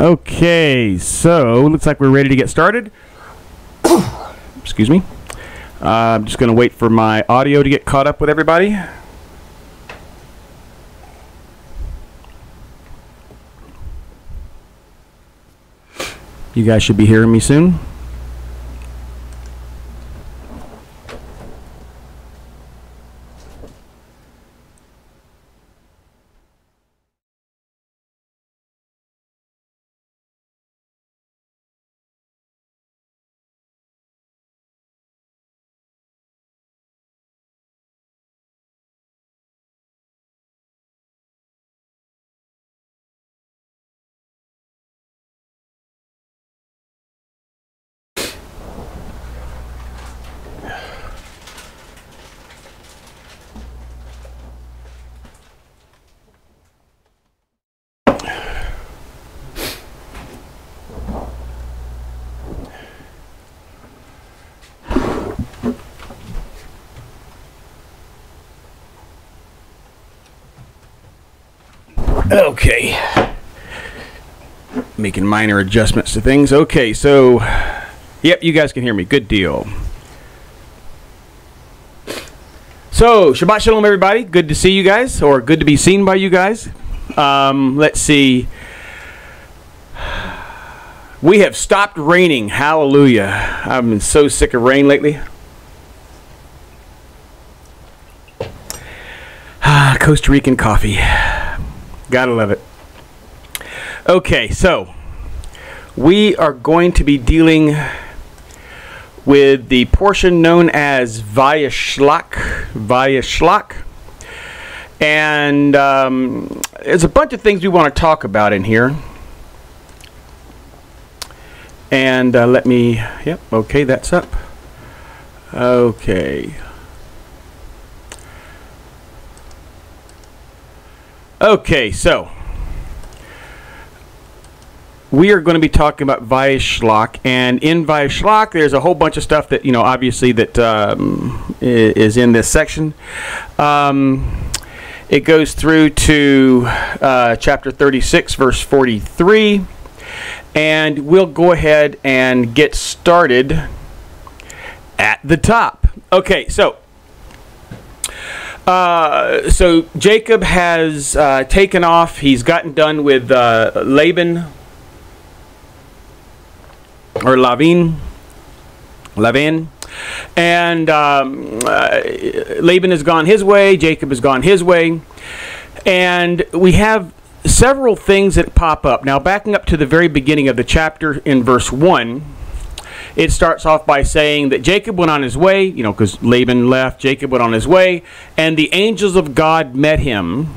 Okay, so looks like we're ready to get started. Excuse me. I'm just going to wait for my audio to get caught up with everybody. You guys should be hearing me soon. Okay. Making minor adjustments to things. Okay, so, yep, you guys can hear me. Good deal. So, Shabbat Shalom, everybody. Good to see you guys, or good to be seen by you guys. Let's see. We have stopped raining. Hallelujah. I've been so sick of rain lately. Costa Rican coffee. Gotta love it. Okay, so we are going to be dealing with the portion known as Vayishlach. And there's a bunch of things we want to talk about in here. And let me, yep, okay, that's up. Okay. Okay, so we are going to be talking about Vayishlach, and in Vayishlach, there's a whole bunch of stuff that, you know, obviously that is in this section. It goes through to chapter 36, verse 43, and we'll go ahead and get started at the top. Okay, so Jacob has taken off. He's gotten done with Laban, or Lavan, and Laban has gone his way, Jacob has gone his way, and we have several things that pop up. Now, backing up to the very beginning of the chapter in verse 1, it starts off by saying that Jacob went on his way, you know, because Laban left, Jacob went on his way, and the angels of God met him.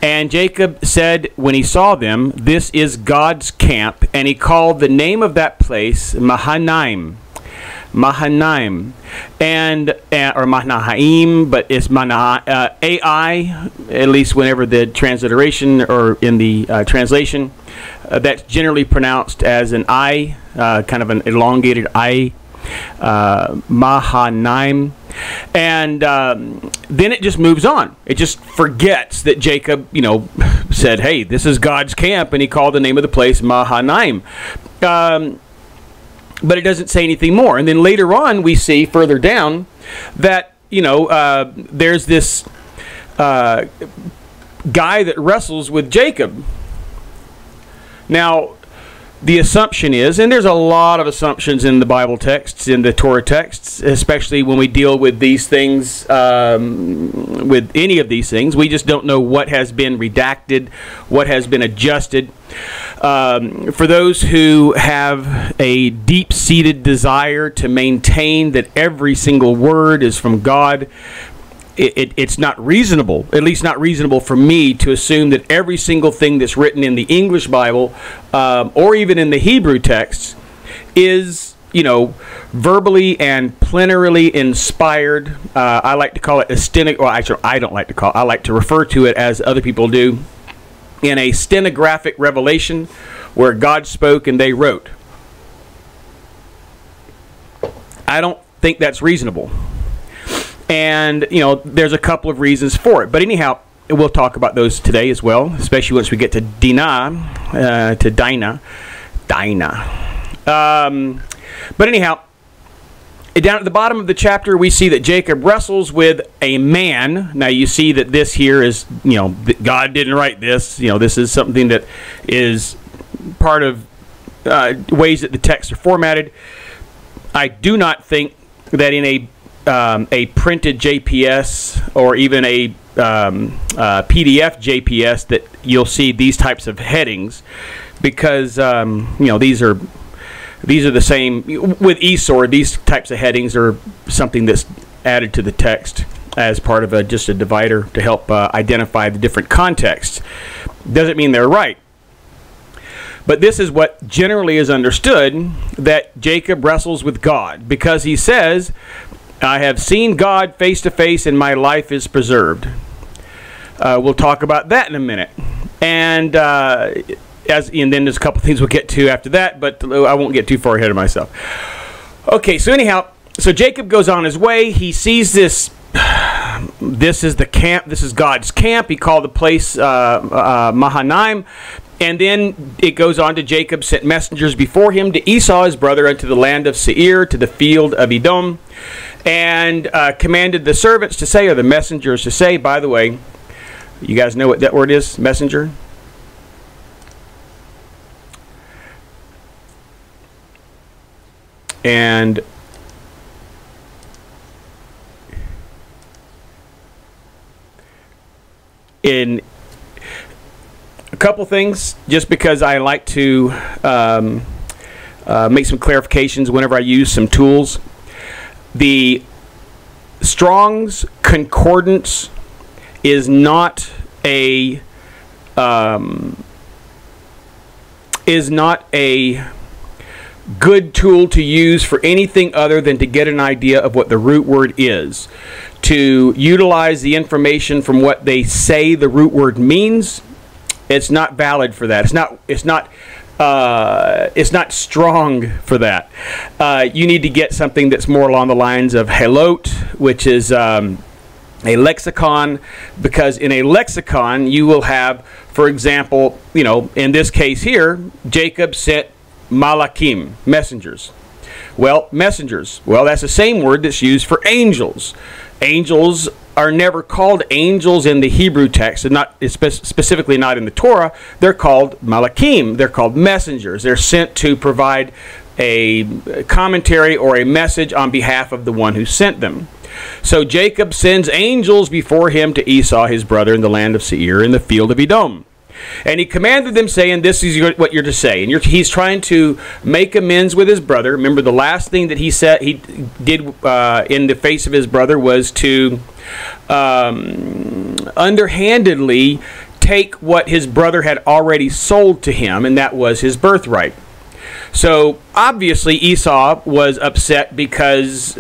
And Jacob said when he saw them, "This is God's camp," and he called the name of that place Mahanaim. And or Mahanaim, but it's AI, at least whenever the transliteration or in the translation, that's generally pronounced as an I, kind of an elongated I, Mahanaim. And then it just moves on. It just forgets that Jacob, you know, said, "Hey, this is God's camp," and he called the name of the place Mahanaim. But it doesn't say anything more. And then later on, we see further down that, you know, there's this guy that wrestles with Jacob. Now, the assumption is, and there's a lot of assumptions in the Bible texts, in the Torah texts, especially when we deal with these things, with any of these things. We just don't know what has been redacted, what has been adjusted. For those who have a deep-seated desire to maintain that every single word is from God, it's not reasonable, at least not reasonable for me, to assume that every single thing that's written in the English Bible or even in the Hebrew texts is, you know, verbally and plenarily inspired. I like to call it a well, actually, I don't like to call it, I like to refer to it, as other people do, in a stenographic revelation where God spoke and they wrote. I don't think that's reasonable. And, you know, there's a couple of reasons for it. But anyhow, we'll talk about those today as well, especially once we get to Dinah. But anyhow, down at the bottom of the chapter, we see that Jacob wrestles with a man. Now, you see that this here is, God didn't write this. This is something that is part of ways that the texts are formatted. I do not think that in a printed JPS or even a PDF JPS that you'll see these types of headings, because these are the same with eSword. These types of headings are something that's added to the text as part of just a divider to help identify the different contexts. Doesn't mean they're right. But this is what generally is understood, that Jacob wrestles with God, because he says, I have seen God face to face and my life is preserved. We'll talk about that in a minute. And then there's a couple things we'll get to after that, but I won't get too far ahead of myself. Okay, so anyhow, so Jacob goes on his way. He sees this. This is the camp. This is God's camp. He called the place Mahanaim. And then it goes on to Jacob sent messengers before him to Esau his brother unto the land of Seir, to the field of Edom, and commanded the servants to say, or the messengers to say, by the way, you guys know what that word is, messenger? And in a couple things, just because I like to make some clarifications whenever I use some tools. The Strong's Concordance is not a good tool to use for anything other than to get an idea of what the root word is. To utilize the information from what they say the root word means, it's not valid for that. It's not strong for that. You need to get something that's more along the lines of Helot, which is a lexicon, because in a lexicon you will have, for example, in this case here, Jacob sent Malachim, messengers. Well, messengers. Well, that's the same word that's used for angels. Angels are never called angels in the Hebrew text, and specifically not in the Torah. They're called Malachim. They're called messengers. They're sent to provide a commentary or a message on behalf of the one who sent them. So Jacob sends angels before him to Esau his brother in the land of Seir, in the field of Edom. And he commanded them, saying, this is what you're to say. And he's trying to make amends with his brother. Remember, the last thing that he did in the face of his brother was to underhandedly take what his brother had already sold to him, and that was his birthright. So obviously Esau was upset because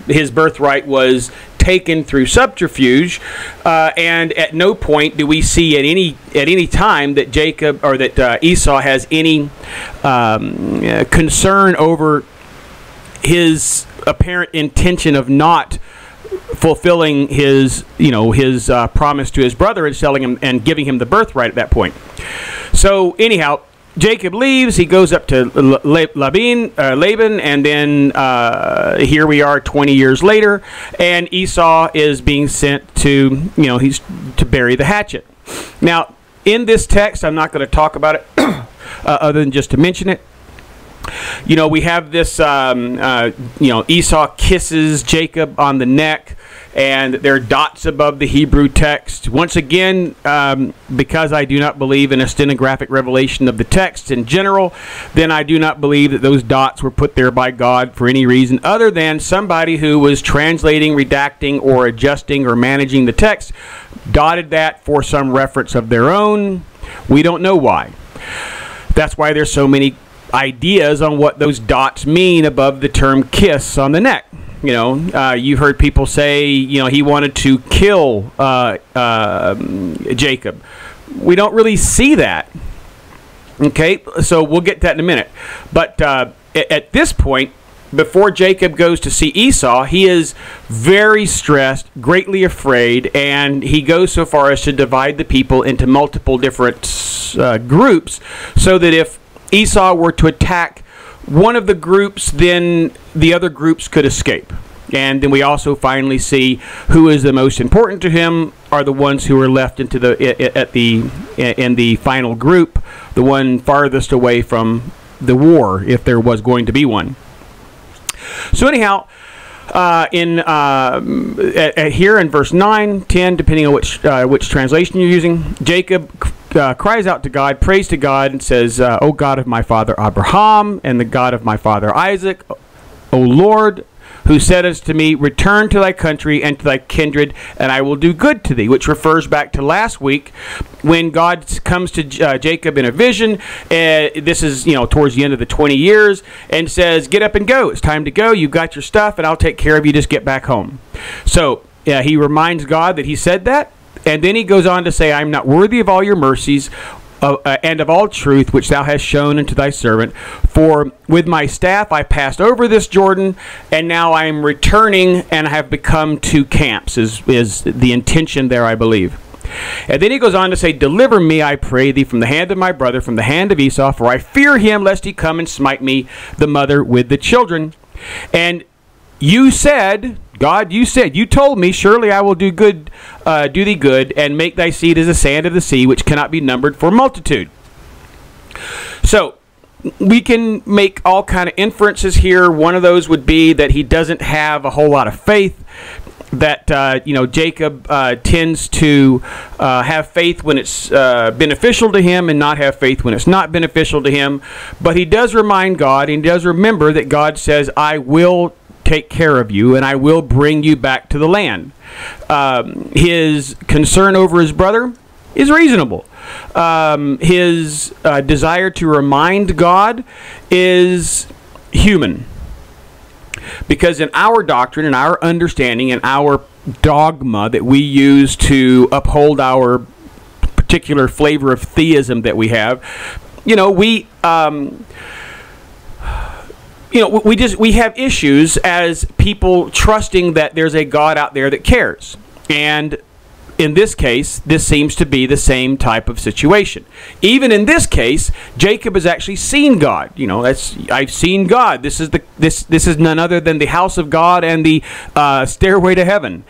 his birthright was taken through subterfuge, and at no point do we see at any time that Jacob or that Esau has any concern over his apparent intention of not fulfilling his promise to his brother and selling him and giving him the birthright at that point. So anyhow, Jacob leaves. He goes up to Laban, and then here we are 20 years later, and Esau is being sent to, he's to bury the hatchet. Now, in this text, I'm not going to talk about it other than just to mention it. We have this, Esau kisses Jacob on the neck, and there are dots above the Hebrew text. Once again, because I do not believe in a stenographic revelation of the text in general, then I do not believe that those dots were put there by God for any reason other than somebody who was translating, redacting, or adjusting or managing the text dotted that for some reference of their own. We don't know why. That's why there's so many ideas on what those dots mean above the term kiss on the neck. You've heard people say, he wanted to kill Jacob. We don't really see that. Okay, so we'll get to that in a minute. But at this point, before Jacob goes to see Esau, he is very stressed, greatly afraid, and he goes so far as to divide the people into multiple different groups, so that if Esau were to attack one of the groups, then the other groups could escape. And then we also finally see who is the most important to him are the ones who are left into in the final group, the one farthest away from the war, if there was going to be one. So anyhow, here in verse 9, 10, depending on which translation you're using, Jacob cries out to God, prays to God, and says, "O God of my father Abraham, and the God of my father Isaac, O Lord, who saidst to me, return to thy country and to thy kindred, and I will do good to thee," which refers back to last week when God comes to Jacob in a vision. This is, towards the end of the 20 years, and says, "Get up and go. It's time to go. You've got your stuff, and I'll take care of you. Just get back home." So he reminds God that he said that, and then he goes on to say, "I am not worthy of all your mercies, and of all truth which thou hast shown unto thy servant. For with my staff I passed over this Jordan, and now I am returning, and I have become two camps," is the intention there, I believe. And then he goes on to say, "Deliver me, I pray thee, from the hand of my brother, from the hand of Esau, for I fear him, lest he come and smite me, the mother with the children. And you said, God, you told me, surely I will do thee good, and make thy seed as the sand of the sea, which cannot be numbered for multitude." So we can make all kind of inferences here. One of those would be that he doesn't have a whole lot of faith, that Jacob tends to have faith when it's beneficial to him and not have faith when it's not beneficial to him. But he does remind God, and he does remember that God says, "I will take care of you, and I will bring you back to the land." His concern over his brother is reasonable. His desire to remind God is human. Because in our doctrine, in our understanding, in our dogma that we use to uphold our particular flavor of theism that we have, we have issues as people trusting that there's a God out there that cares. And in this case, this seems to be the same type of situation. Even in this case, Jacob has actually seen God. I've seen God. This is none other than the house of God and the stairway to heaven.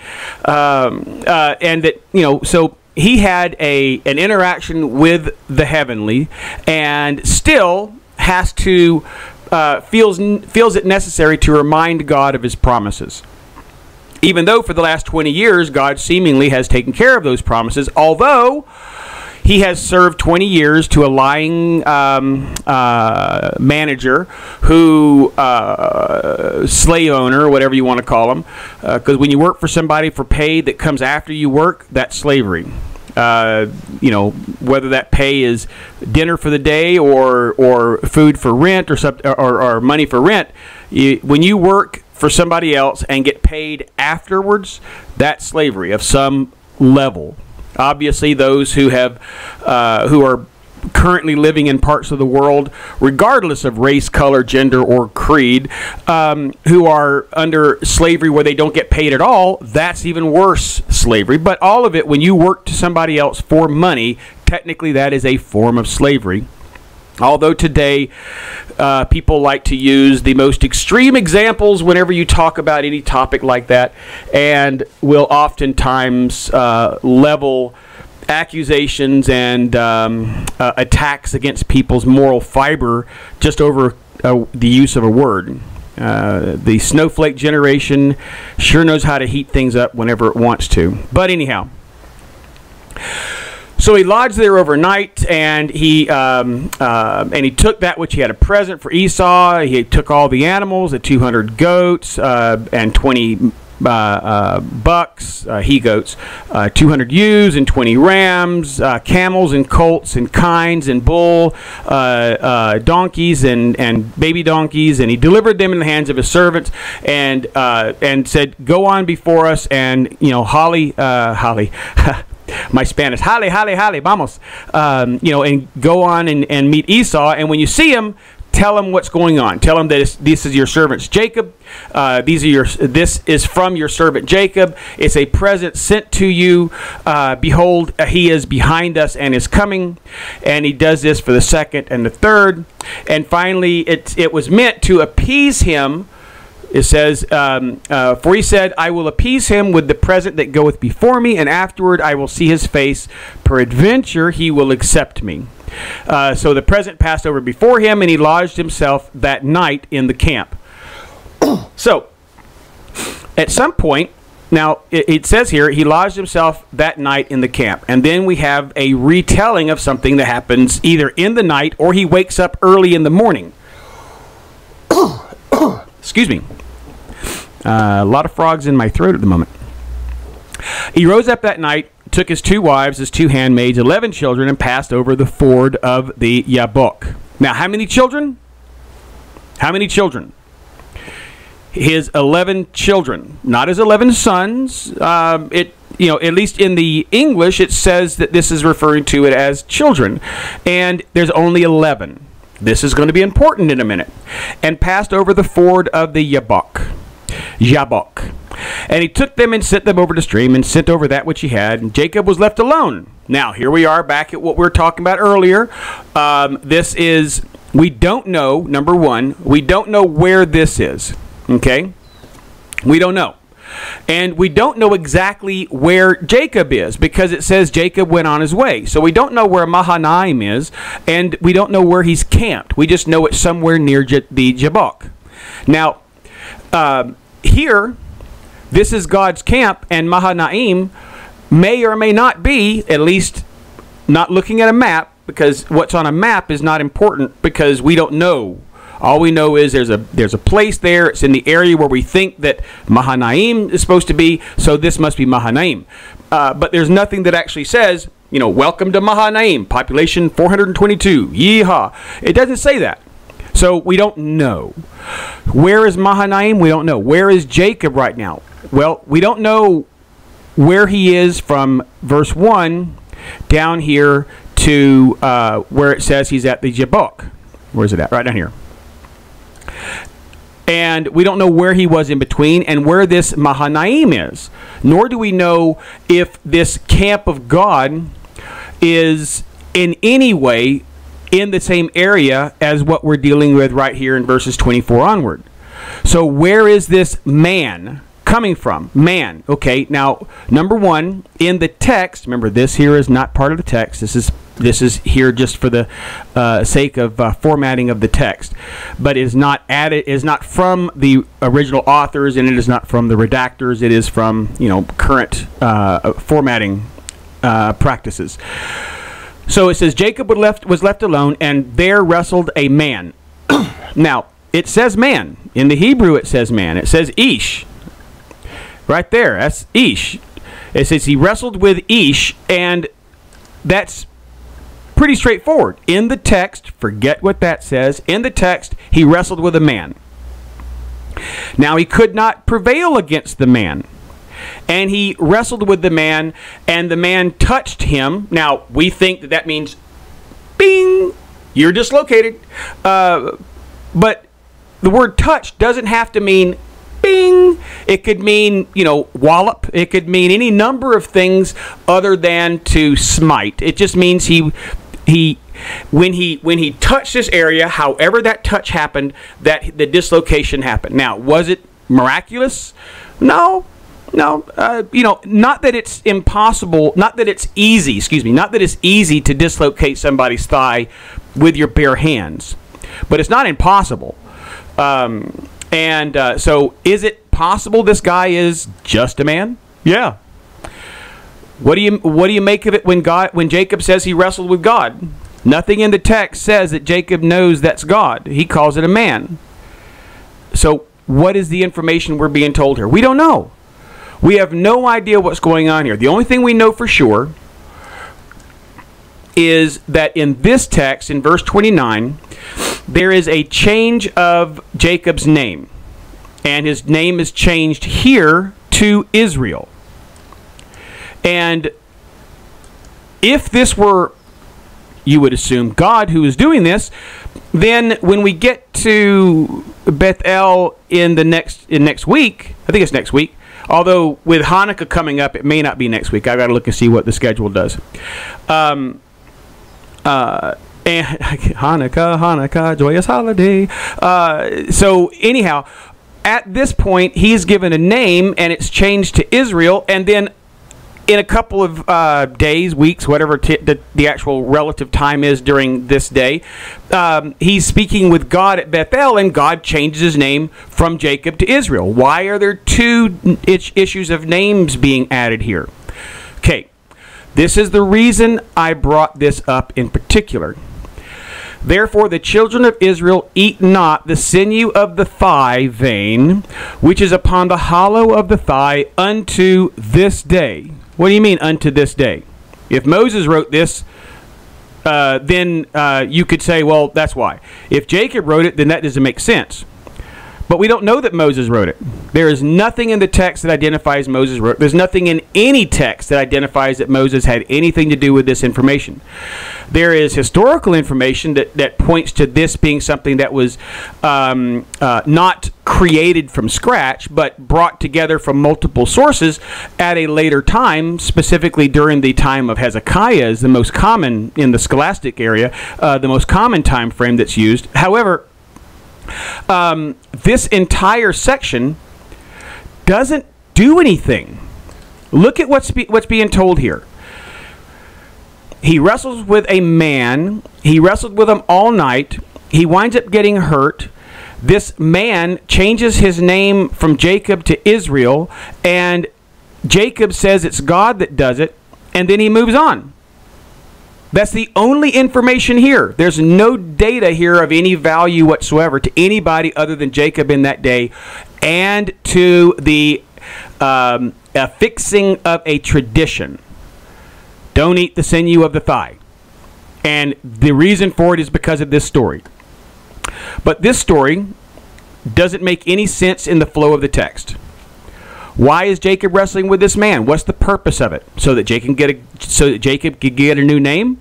And that, so he had an interaction with the heavenly, and still has to feels it necessary to remind God of his promises. Even though for the last 20 years, God seemingly has taken care of those promises, although he has served 20 years to a lying manager who, slave owner, or whatever you want to call him, because when you work for somebody for pay that comes after you work, that's slavery. Whether that pay is dinner for the day or food for rent or money for rent, when you work for somebody else and get paid afterwards, that's slavery of some level. Obviously, those who are currently living in parts of the world, regardless of race, color, gender, or creed, who are under slavery where they don't get paid at all, that's even worse slavery. But all of it, when you work to somebody else for money, technically that is a form of slavery. Although today, people like to use the most extreme examples whenever you talk about any topic like that, and will oftentimes level accusations and attacks against people's moral fiber just over the use of a word. The snowflake generation sure knows how to heat things up whenever it wants to. But anyhow, so he lodged there overnight, and he took that which he had a present for Esau. He took all the animals, the 200 goats and 20 bucks, he-goats, 200 ewes and 20 rams, camels and colts and kines and bull, donkeys and baby donkeys, and he delivered them in the hands of his servants, and said, "Go on before us, and holly." My Spanish, hale, vamos, and go on and meet Esau, and when you see him, tell him what's going on. Tell him that this is your servant Jacob. This is from your servant Jacob. It's a present sent to you. Behold, he is behind us and is coming. And he does this for the second and the third. And finally, it was meant to appease him. It says, for he said, I will appease him with the present that goeth before me, and afterward I will see his face. Peradventure he will accept me. So the present passed over before him, and he lodged himself that night in the camp. So, at some point, now it says here, he lodged himself that night in the camp. And then we have a retelling of something that happens either in the night or he wakes up early in the morning. Excuse me. A lot of frogs in my throat at the moment. He rose up that night, took his 2 wives, his 2 handmaids, 11 children, and passed over the ford of the Jabbok. Now, how many children? How many children? His 11 children, not his 11 sons. At least in the English, it says that this is referring to it as children, and there's only 11. This is going to be important in a minute. And passed over the ford of the Jabbok. And he took them and sent them over the stream and sent over that which he had. And Jacob was left alone. Now, here we are back at what we were talking about earlier. We don't know, number one, we don't know where this is. Okay? We don't know. And we don't know exactly where Jacob is, because it says Jacob went on his way. So we don't know where Mahanaim is, and we don't know where he's camped. We just know it's somewhere near the Jabbok. Now, here, this is God's camp, and Mahanaim may or may not be, at least not looking at a map, because what's on a map is not important, because we don't know. All we know is there's a place there. It's in the area where we think that Mahanaim is supposed to be, so this must be Mahanaim. But there's nothing that actually says, welcome to Mahanaim, population 422, yeehaw. It doesn't say that. So we don't know. Where is Mahanaim? We don't know. Where is Jacob right now? Well, we don't know where he is from verse 1 down here to where it says he's at the Jabbok. Where is it at? Right down here. And we don't know where he was in between and where this Mahanaim is. Nor do we know if this camp of God is in any way in the same area as what we're dealing with right here in verses 24 onward. So where is this man coming from? Man. Okay, now, number one, in the text, remember this here is not part of the text. This is here just for the sake of formatting of the text, but is not added. Is not from the original authors, and it is not from the redactors. It is from current formatting practices. So it says Jacob was left alone, and there wrestled a man. Now it says man in the Hebrew. It says man. It says Ish. Right there. That's Ish. It says he wrestled with Ish, and that's pretty straightforward. In the text, forget what that says. In the text, he wrestled with a man. Now, he could not prevail against the man. And he wrestled with the man, and the man touched him. Now, we think that means, bing, you're dislocated. But the word touch doesn't have to mean bing. It could mean, wallop. It could mean any number of things other than to smite. It just means when he touched this area, however that touch happened, that the dislocation happened. Now, was it miraculous? No. Not that it's impossible, not that it's easy, not that it's easy to dislocate somebody's thigh with your bare hands, but it's not impossible. So is it possible this guy is just a man? Yeah. What do you make of it when Jacob says he wrestled with God? Nothing in the text says that Jacob knows that's God. He calls it a man. So what is the information we're being told here? We don't know. We have no idea what's going on here. The only thing we know for sure is that in this text, in verse 29, there is a change of Jacob's name. And his name is changed here to Israel. And if this were, you would assume, God who is doing this, then when we get to Bethel in next week, I think it's next week. Although with Hanukkah coming up, it may not be next week. I got to look and see what the schedule does. And Hanukkah, joyous holiday. So anyhow, at this point, he's given a name, and it's changed to Israel. And then in a couple of days, weeks, whatever the actual relative time is during this day, he's speaking with God at Bethel, and God changes his name from Jacob to Israel. Why are there two issues of names being added here? Okay, this is the reason I brought this up in particular. Therefore, the children of Israel eat not the sinew of the thigh vein, which is upon the hollow of the thigh, unto this day. What do you mean, unto this day? If Moses wrote this, then you could say, well, that's why. If Jacob wrote it, then that doesn't make sense. But we don't know that Moses wrote it. There is nothing in the text that identifies Moses wrote. There's nothing in any text that identifies that Moses had anything to do with this information. There is historical information that points to this being something that was not created from scratch, but brought together from multiple sources at a later time, specifically during the time of Hezekiah is the most common in the scholastic area, the most common time frame that's used. However, this entire section doesn't do anything. Look at what's being told here. He wrestles with a man. He wrestled with him all night. He winds up getting hurt. This man changes his name from Jacob to Israel, and Jacob says it's God that does it, and then he moves on. That's the only information here. There's no data here of any value whatsoever to anybody other than Jacob in that day, and to the fixing of a tradition. Don't eat the sinew of the thigh. And the reason for it is because of this story. But this story doesn't make any sense in the flow of the text. Why is Jacob wrestling with this man? What's the purpose of it? So that Jacob could get a new name?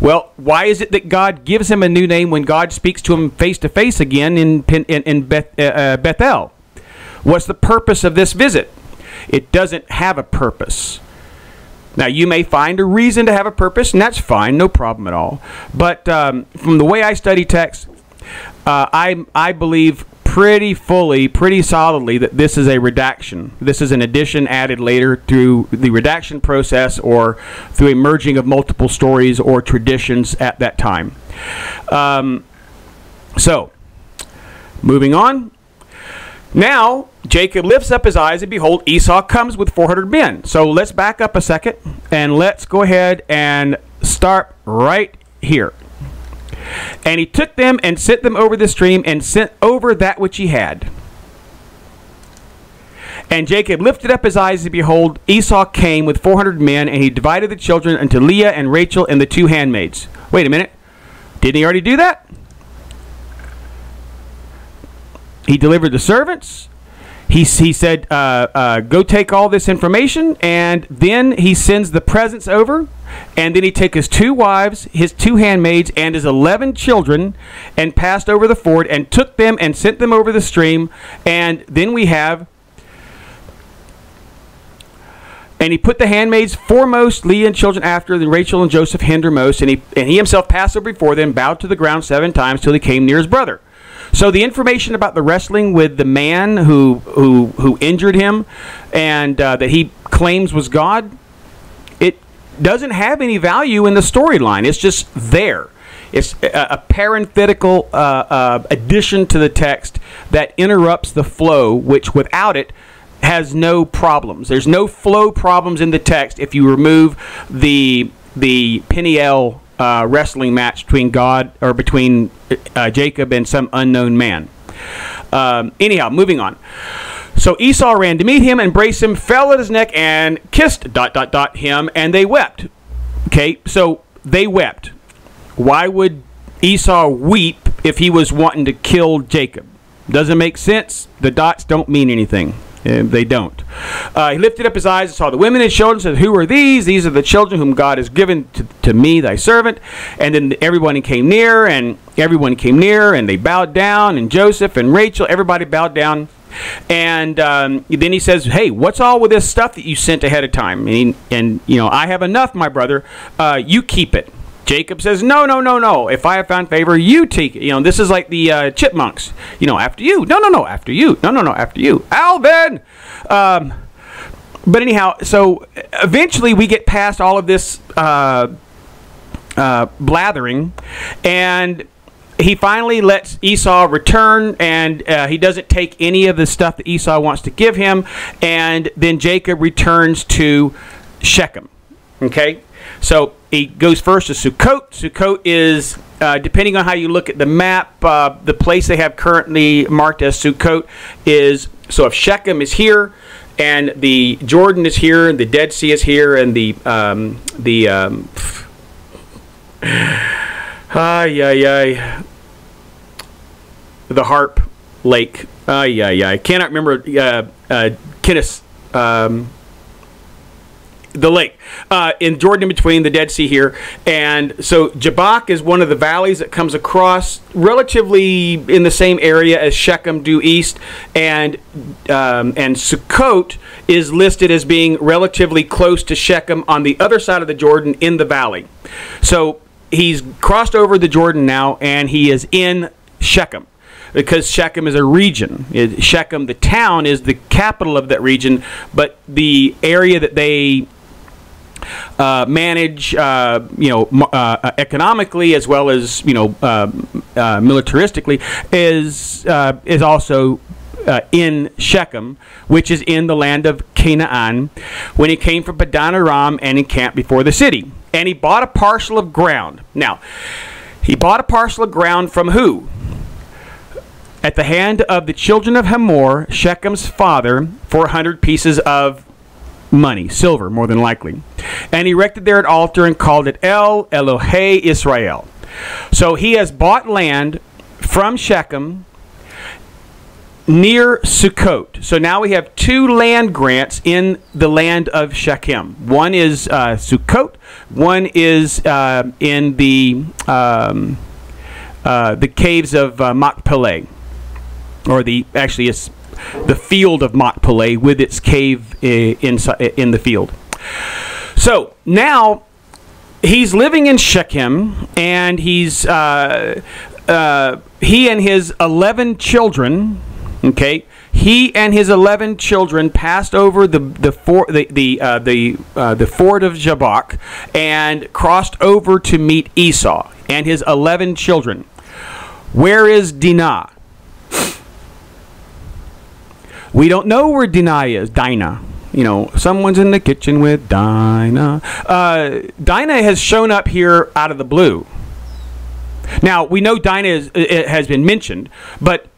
Well, why is it that God gives him a new name when God speaks to him face to face again in Bethel? What's the purpose of this visit? It doesn't have a purpose. Now, you may find a reason to have a purpose, and that's fine, no problem at all. But from the way I study text, I believe pretty fully, pretty solidly that this is a redaction. This is an addition added later through the redaction process or through a merging of multiple stories or traditions at that time. So, moving on. Now, Jacob lifts up his eyes, and behold, Esau comes with 400 men. So let's back up a second, and let's go ahead and start right here. And he took them and sent them over the stream, and sent over that which he had. And Jacob lifted up his eyes, and behold, Esau came with 400 men, and he divided the children unto Leah and Rachel and the two handmaids. Wait a minute. Didn't he already do that? He delivered the servants. He said, go take all this information, and then he sends the presents over, and then he took his 2 wives, his 2 handmaids, and his 11 children, and passed over the ford, and took them and sent them over the stream. And then we have, and he put the handmaids foremost, Leah and children after, then Rachel and Joseph hindermost, and he himself passed over before them, bowed to the ground 7 times till he came near his brother. So the information about the wrestling with the man who injured him and that he claims was God, it doesn't have any value in the storyline. It's just there. It's a parenthetical addition to the text that interrupts the flow, which without it has no problems. There's no flow problems in the text if you remove the Peniel wrestling match between God or between Jacob and some unknown man. Anyhow, moving on. So Esau ran to meet him, embraced him, fell at his neck, and kissed ... him, and they wept. Okay, so they wept. Why would Esau weep if he was wanting to kill Jacob? Doesn't make sense. The dots don't mean anything. They don't. He lifted up his eyes and saw the women and children, said, "Who are these?" "These are the children whom God has given to me, thy servant." And then everyone came near, and they bowed down, and Joseph and Rachel, everybody bowed down. And then he says, "Hey, what's all with this stuff that you sent ahead of time?" And "I have enough, my brother. You keep it." Jacob says, "No, no, no, no. If I have found favor, you take it." This is like the chipmunks. "After you." "No, no, no. After you." "No, no, no. After you." "Alvin!" But anyhow, so eventually we get past all of this blathering, and he finally lets Esau return, and he doesn't take any of the stuff that Esau wants to give him, and then Jacob returns to Shechem. Okay? So he goes first to Sukkot. Sukkot is, depending on how you look at the map, the place they have currently marked as Sukkot is, so if Shechem is here, and the Jordan is here, and the Dead Sea is here, and the Harp Lake. I cannot remember Kinnis. The lake in Jordan, in between the Dead Sea here. And so Jabbok is one of the valleys that comes across relatively in the same area as Shechem due east, and Sukkot is listed as being relatively close to Shechem on the other side of the Jordan in the valley. So he's crossed over the Jordan now, and he is in Shechem, because Shechem is a region. Shechem, the town, is the capital of that region, but the area that they manage, economically as well as militaristically, is also in Shechem, which is in the land of Canaan, when he came from Padan Aram and encamped before the city. And he bought a parcel of ground. Now, he bought a parcel of ground from who? At the hand of the children of Hamor, Shechem's father, for 100 pieces of money, silver, more than likely. And he erected there an altar and called it El Elohei Israel. So he has bought land from Shechem near Sukkot. So now we have two land grants in the land of Shechem. One is Sukkot. One is in the caves of Machpelah, or actually it's the field of Machpelah with its cave in the field. So now he's living in Shechem, and he and his 11 children. Okay, he and his 11 children passed over the ford of Jabbok and crossed over to meet Esau and his 11 children. Where is Dinah? We don't know where Dinah is. Dinah. Someone's in the kitchen with Dinah. Dinah has shown up here out of the blue. Now, we know Dinah has been mentioned, but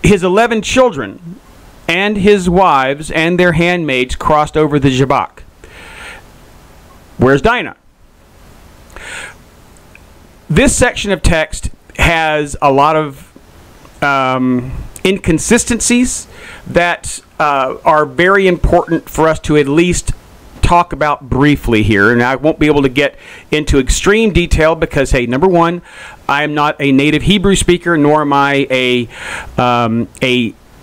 his 11 children and his wives and their handmaids crossed over the Jabbok. Where's Dinah? This section of text has a lot of inconsistencies that are very important for us to at least talk about briefly here. And I won't be able to get into extreme detail because, hey, number one, I am not a native Hebrew speaker, nor am I a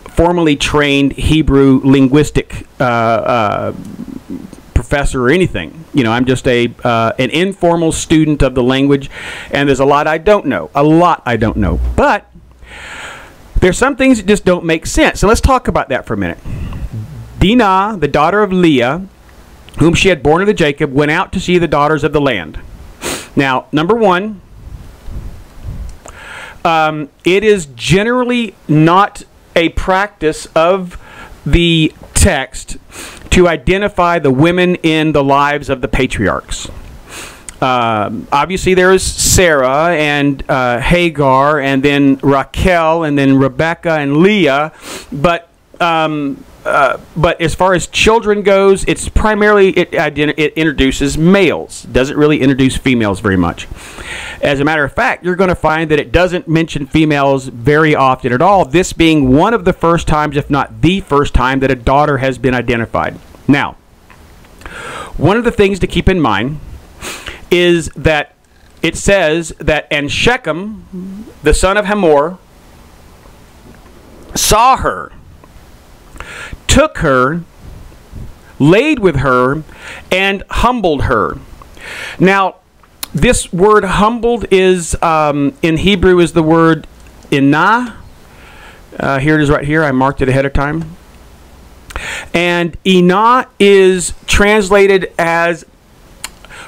formally trained Hebrew linguistic professor or anything. I'm just an informal student of the language, and there's a lot I don't know. But there's some things that just don't make sense. So let's talk about that for a minute. Dinah, the daughter of Leah, whom she had borne unto Jacob, went out to see the daughters of the land. Now, number one, it is generally not a practice of the text to identify the women in the lives of the patriarchs. Obviously, there is Sarah and Hagar, and then Raquel, and then Rebecca and Leah, but but as far as children goes, it's primarily, it introduces males. Doesn't really introduce females very much. As a matter of fact, you're going to find that it doesn't mention females very often at all, this being one of the first times, if not the first time, that a daughter has been identified. Now, one of the things to keep in mind is that it says that, and Shechem, the son of Hamor, saw her, took her, laid with her, and humbled her. Now, this word humbled is, in Hebrew, is the word inah. Here it is right here. I marked it ahead of time. And inah is translated as,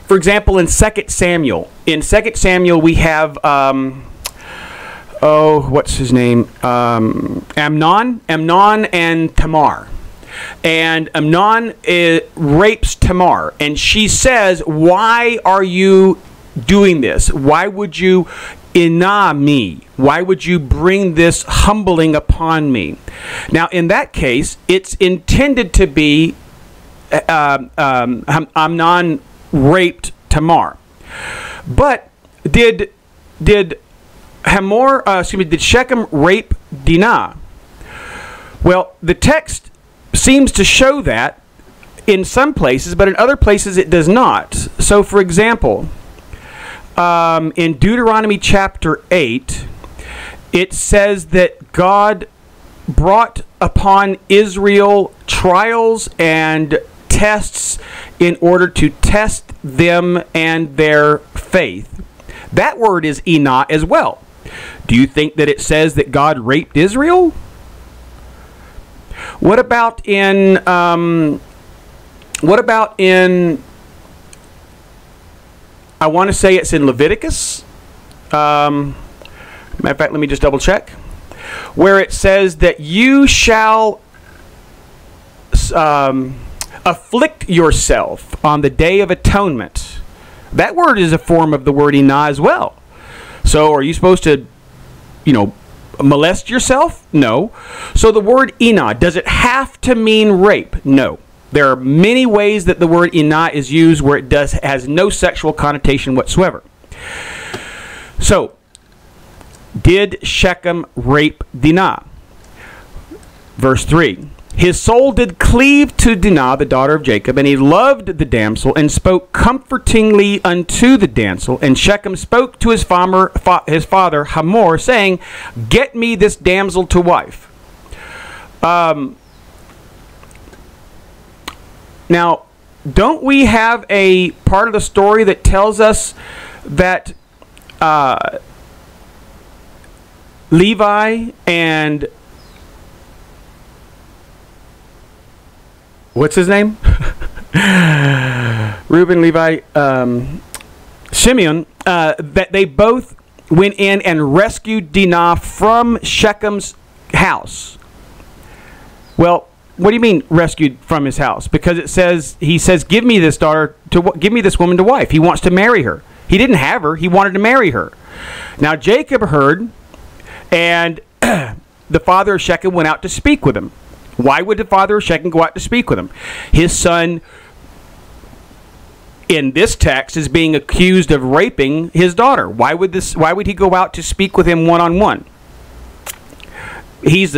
for example, in 2 Samuel. In 2 Samuel, we have, what's his name? Amnon and Tamar. And Amnon rapes Tamar. And she says, why are you doing this? Why would you inah me? Why would you bring this humbling upon me? Now, in that case, it's intended to be Amnon raped Tamar. But did Shechem rape Dinah? Well, the text seems to show that in some places, but in other places it does not. So, for example, in Deuteronomy chapter 8, it says that God brought upon Israel trials and tests in order to test them and their faith. That word is inah as well. Do you think that it says that God raped Israel? What about in I want to say it's in Leviticus. Matter of fact, let me just double check. Where it says that you shall afflict yourself on the Day of Atonement. That word is a form of the word inah as well. So are you supposed to, molest yourself? No. So the word inah, does it have to mean rape? No. There are many ways that the word inah is used where it has no sexual connotation whatsoever. So, did Shechem rape Dinah? Verse 3. His soul did cleave to Dinah, the daughter of Jacob, and he loved the damsel, and spoke comfortingly unto the damsel. And Shechem spoke to his father Hamor, saying, get me this damsel to wife. Now, don't we have a part of the story that tells us that Levi and what's his name? Reuben, Levi, Simeon, that they both went in and rescued Dinah from Shechem's house. Well, what do you mean rescued from his house? Because he says, give me this woman to wife. He wants to marry her. He didn't have her. He wanted to marry her. Now Jacob heard, and the father of Shechem went out to speak with him. Why would the father of Shechem go out to speak with him? His son, in this text, is being accused of raping his daughter. Why would he go out to speak with him one-on-one? He's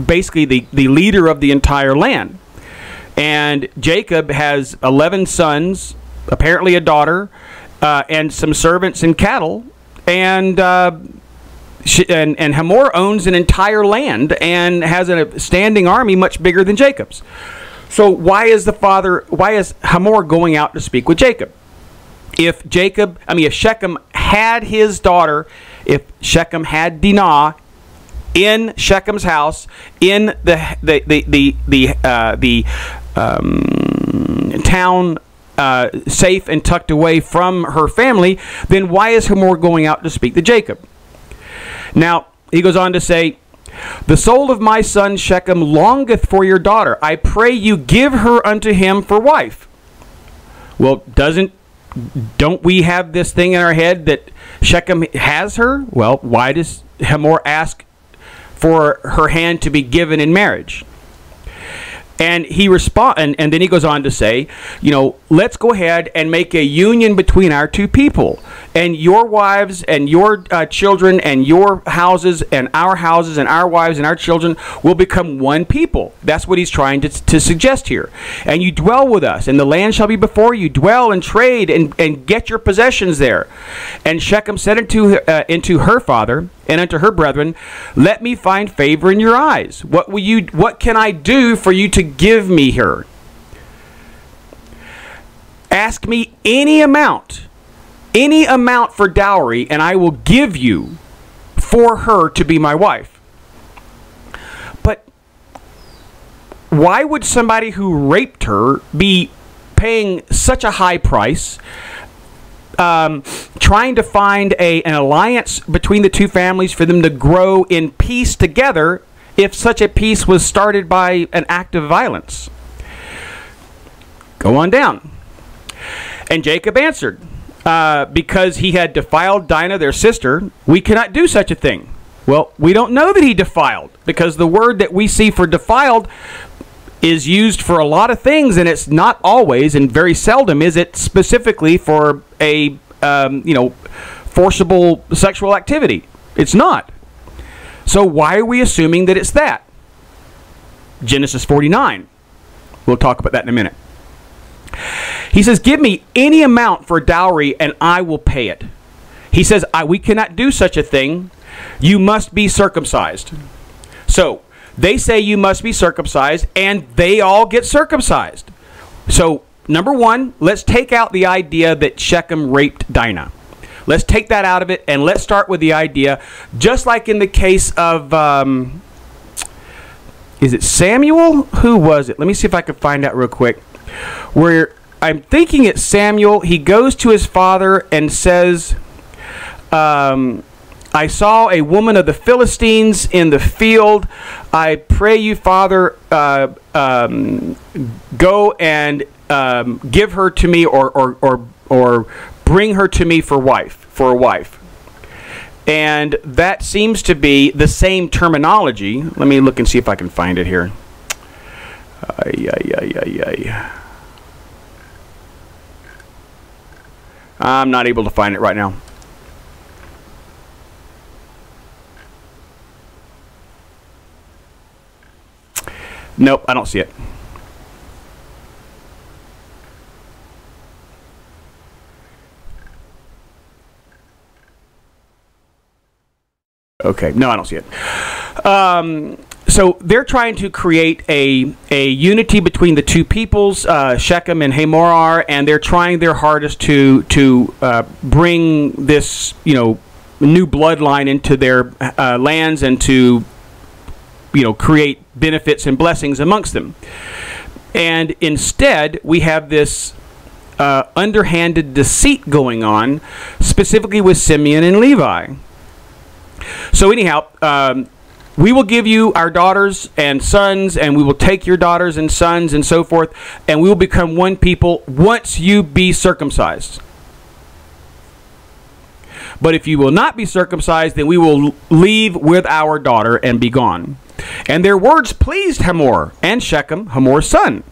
basically the leader of the entire land. And Jacob has 11 sons, apparently a daughter, and some servants and cattle, and Hamor owns an entire land and has a standing army much bigger than Jacob's. So why is Hamor going out to speak with Jacob? If Shechem had his daughter, if Shechem had Dinah in Shechem's house, in the town, safe and tucked away from her family, then why is Hamor going out to speak to Jacob? Now, he goes on to say, the soul of my son Shechem longeth for your daughter. I pray you give her unto him for wife. Well, don't we have this thing in our head that Shechem has her? Well, why does Hamor ask for her hand to be given in marriage? And and then he goes on to say, let's go ahead and make a union between our two people, and your wives and your children and your houses and our wives and our children will become one people. That's what he's trying to suggest here. And you dwell with us, and the land shall be before you. Dwell and trade and get your possessions there. And Shechem said unto her father and unto her brethren, let me find favor in your eyes. What can I do for you to give me her? Ask me any amount for dowry, and I will give you for her to be my wife. But why would somebody who raped her be paying such a high price, trying to find an alliance between the two families for them to grow in peace together, if such a peace was started by an act of violence? Go on down. And Jacob answered, because he had defiled Dinah, their sister, we cannot do such a thing. Well, we don't know that he defiled, because the word that we see for defiled is used for a lot of things, and it's not always, and very seldom is it specifically for a forcible sexual activity. It's not. So why are we assuming that it's that? Genesis 49. We'll talk about that in a minute. He says, give me any amount for dowry and I will pay it. He says, we cannot do such a thing. You must be circumcised. So they say you must be circumcised, and they all get circumcised. So number one, let's take out the idea that Shechem raped Dinah. Let's take that out of it, and let's start with the idea, just like in the case of, is it Samuel? Who was it? Let me see if I can find out real quick. Where I'm thinking it's Samuel. He goes to his father and says, I saw a woman of the Philistines in the field. I pray you, Father, go and give her to me, or bring her to me for a wife. And that seems to be the same terminology. Let me look and see if I can find it here. I'm not able to find it right now. Nope, I don't see it. Okay, no, I don't see it. So they're trying to create a unity between the two peoples, Shechem and Hamor, and they're trying their hardest to bring this new bloodline into their lands, and to create benefits and blessings amongst them. And instead, we have this underhanded deceit going on, specifically with Simeon and Levi. So anyhow, we will give you our daughters and sons, and we will take your daughters and sons and so forth, and we will become one people once you be circumcised. But if you will not be circumcised, then we will leave with our daughter and be gone. And their words pleased Hamor and Shechem, Hamor's son.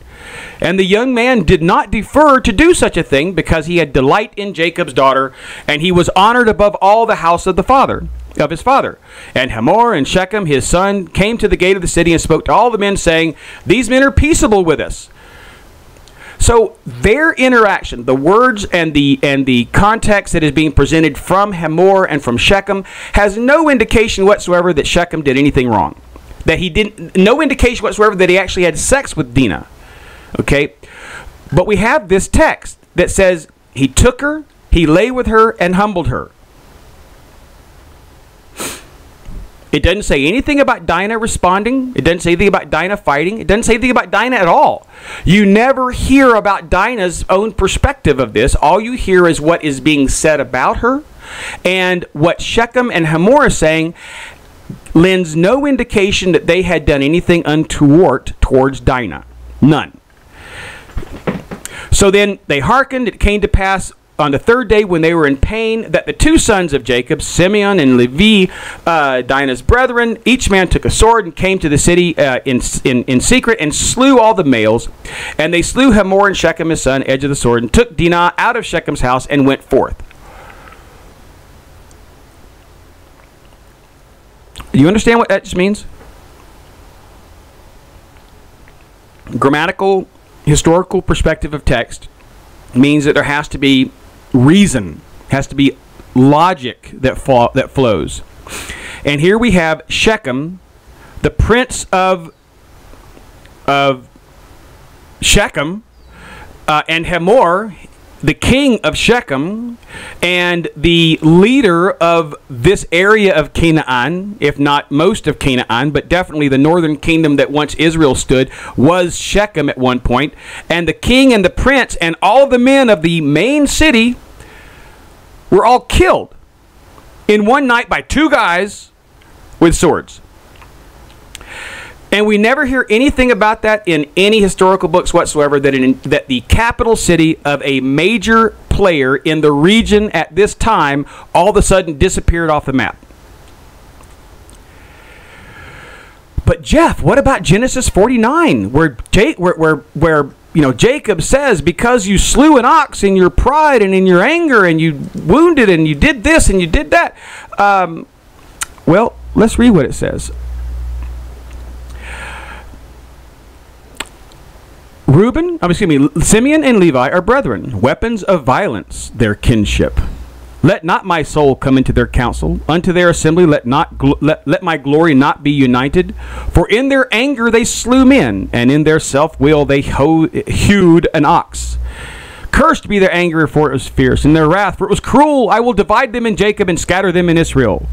And the young man did not defer to do such a thing, because he had delight in Jacob's daughter, and he was honored above all the house of his father. And Hamor and Shechem his son came to the gate of the city and spoke to all the men, saying, these men are peaceable with us. So their interaction, the words and the context that is being presented from Hamor and from Shechem, has no indication whatsoever that Shechem did anything wrong. That he didn't, no indication whatsoever that he actually had sex with Dinah. Okay? But we have this text that says he took her, he lay with her, and humbled her. It doesn't say anything about Dinah responding. It doesn't say anything about Dinah fighting. It doesn't say anything about Dinah at all. You never hear about Dinah's own perspective of this. All you hear is what is being said about her. And what Shechem and Hamor are saying lends no indication that they had done anything untoward towards Dinah. None. So then they hearkened. It came to pass on the third day when they were in pain, that the two sons of Jacob, Simeon and Levi, Dinah's brethren, each man took a sword and came to the city in secret and slew all the males. And they slew Hamor and Shechem his son, edge of the sword, and took Dinah out of Shechem's house and went forth. Do you understand what that just means? Grammatical, historical perspective of text means that there has to be reason, has to be logic that flows. And here we have Shechem, the prince of Shechem, and Hamor, the king of Shechem, and the leader of this area of Canaan, if not most of Canaan, but definitely the northern kingdom that once Israel stood, was Shechem at one point. And the king and the prince and all of the men of the main city were all killed in one night by two guys with swords. And we never hear anything about that in any historical books whatsoever, that the capital city of a major player in the region at this time all of a sudden disappeared off the map. But Jeff, what about Genesis 49, where Jacob says, because you slew an ox in your pride and in your anger, and you wounded and you did this and you did that? Well, let's read what it says. Simeon and Levi are brethren, weapons of violence, their kinship. Let not my soul come into their council, unto their assembly let my glory not be united. For in their anger they slew men, and in their self-will they hewed an ox. Cursed be their anger, for it was fierce, and their wrath, for it was cruel. I will divide them in Jacob and scatter them in Israel.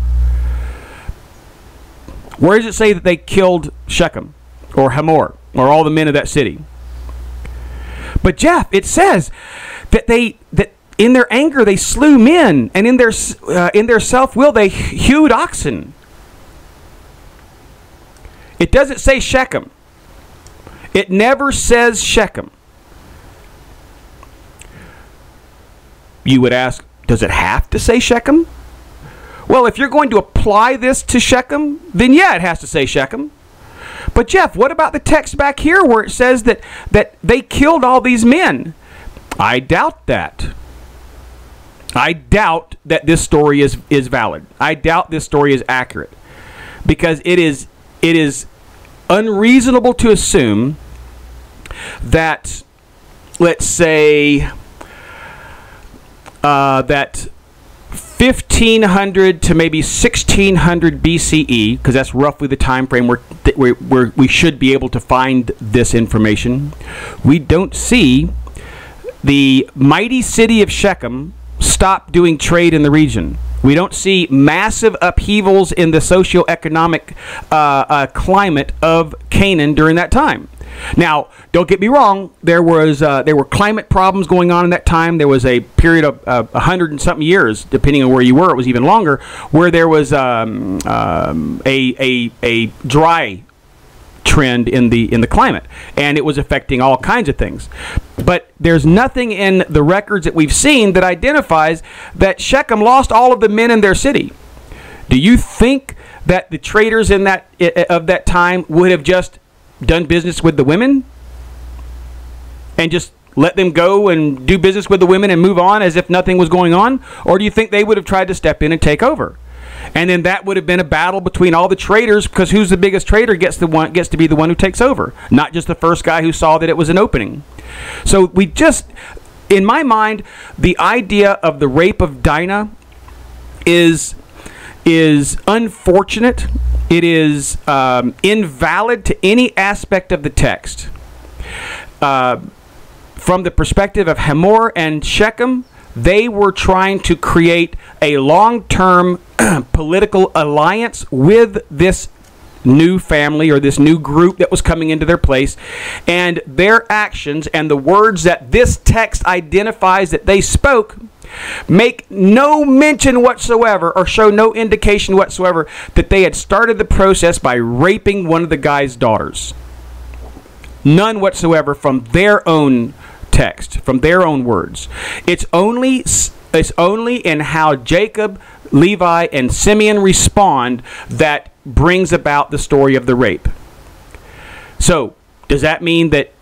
Where does it say that they killed Shechem or Hamor or all the men of that city? But Jeff, it says that in their anger they slew men, and in their self-will they hewed oxen. It doesn't say Shechem. It never says Shechem. You would ask, does it have to say Shechem? Well, if you're going to apply this to Shechem, then yeah, it has to say Shechem. But Jeff, what about the text back here where it says that they killed all these men? I doubt that. I doubt that this story is valid. I doubt this story is accurate, because it is unreasonable to assume that, let's say, that 1500 to maybe 1600 BCE, because that's roughly the time frame where we should be able to find this information, we don't see the mighty city of Shechem stop doing trade in the region. We don't see massive upheavals in the socioeconomic climate of Canaan during that time. Now, don't get me wrong. There were climate problems going on in that time. There was a period of 100 and something years, depending on where you were. It was even longer, where there was a dry trend in the climate, and it was affecting all kinds of things. But there's nothing in the records that we've seen that identifies that Shechem lost all of the men in their city. Do you think that the traders of that time would have just done business with the women and just let them go and do business with the women and move on as if nothing was going on? Or do you think they would have tried to step in and take over? And then that would have been a battle between all the traders, because who's the biggest trader gets to be the one who takes over, not just the first guy who saw that it was an opening. So in my mind, the idea of the rape of Dinah is unfortunate. It is invalid to any aspect of the text. From the perspective of Hamor and Shechem, they were trying to create a long-term political alliance with this new family or this new group that was coming into their place, and their actions and the words that this text identifies that they spoke make no mention whatsoever, or show no indication whatsoever, that they had started the process by raping one of the guy's daughters. None whatsoever from their own text, from their own words. It's only in how Jacob, Levi, and Simeon respond that brings about the story of the rape. So, does that mean that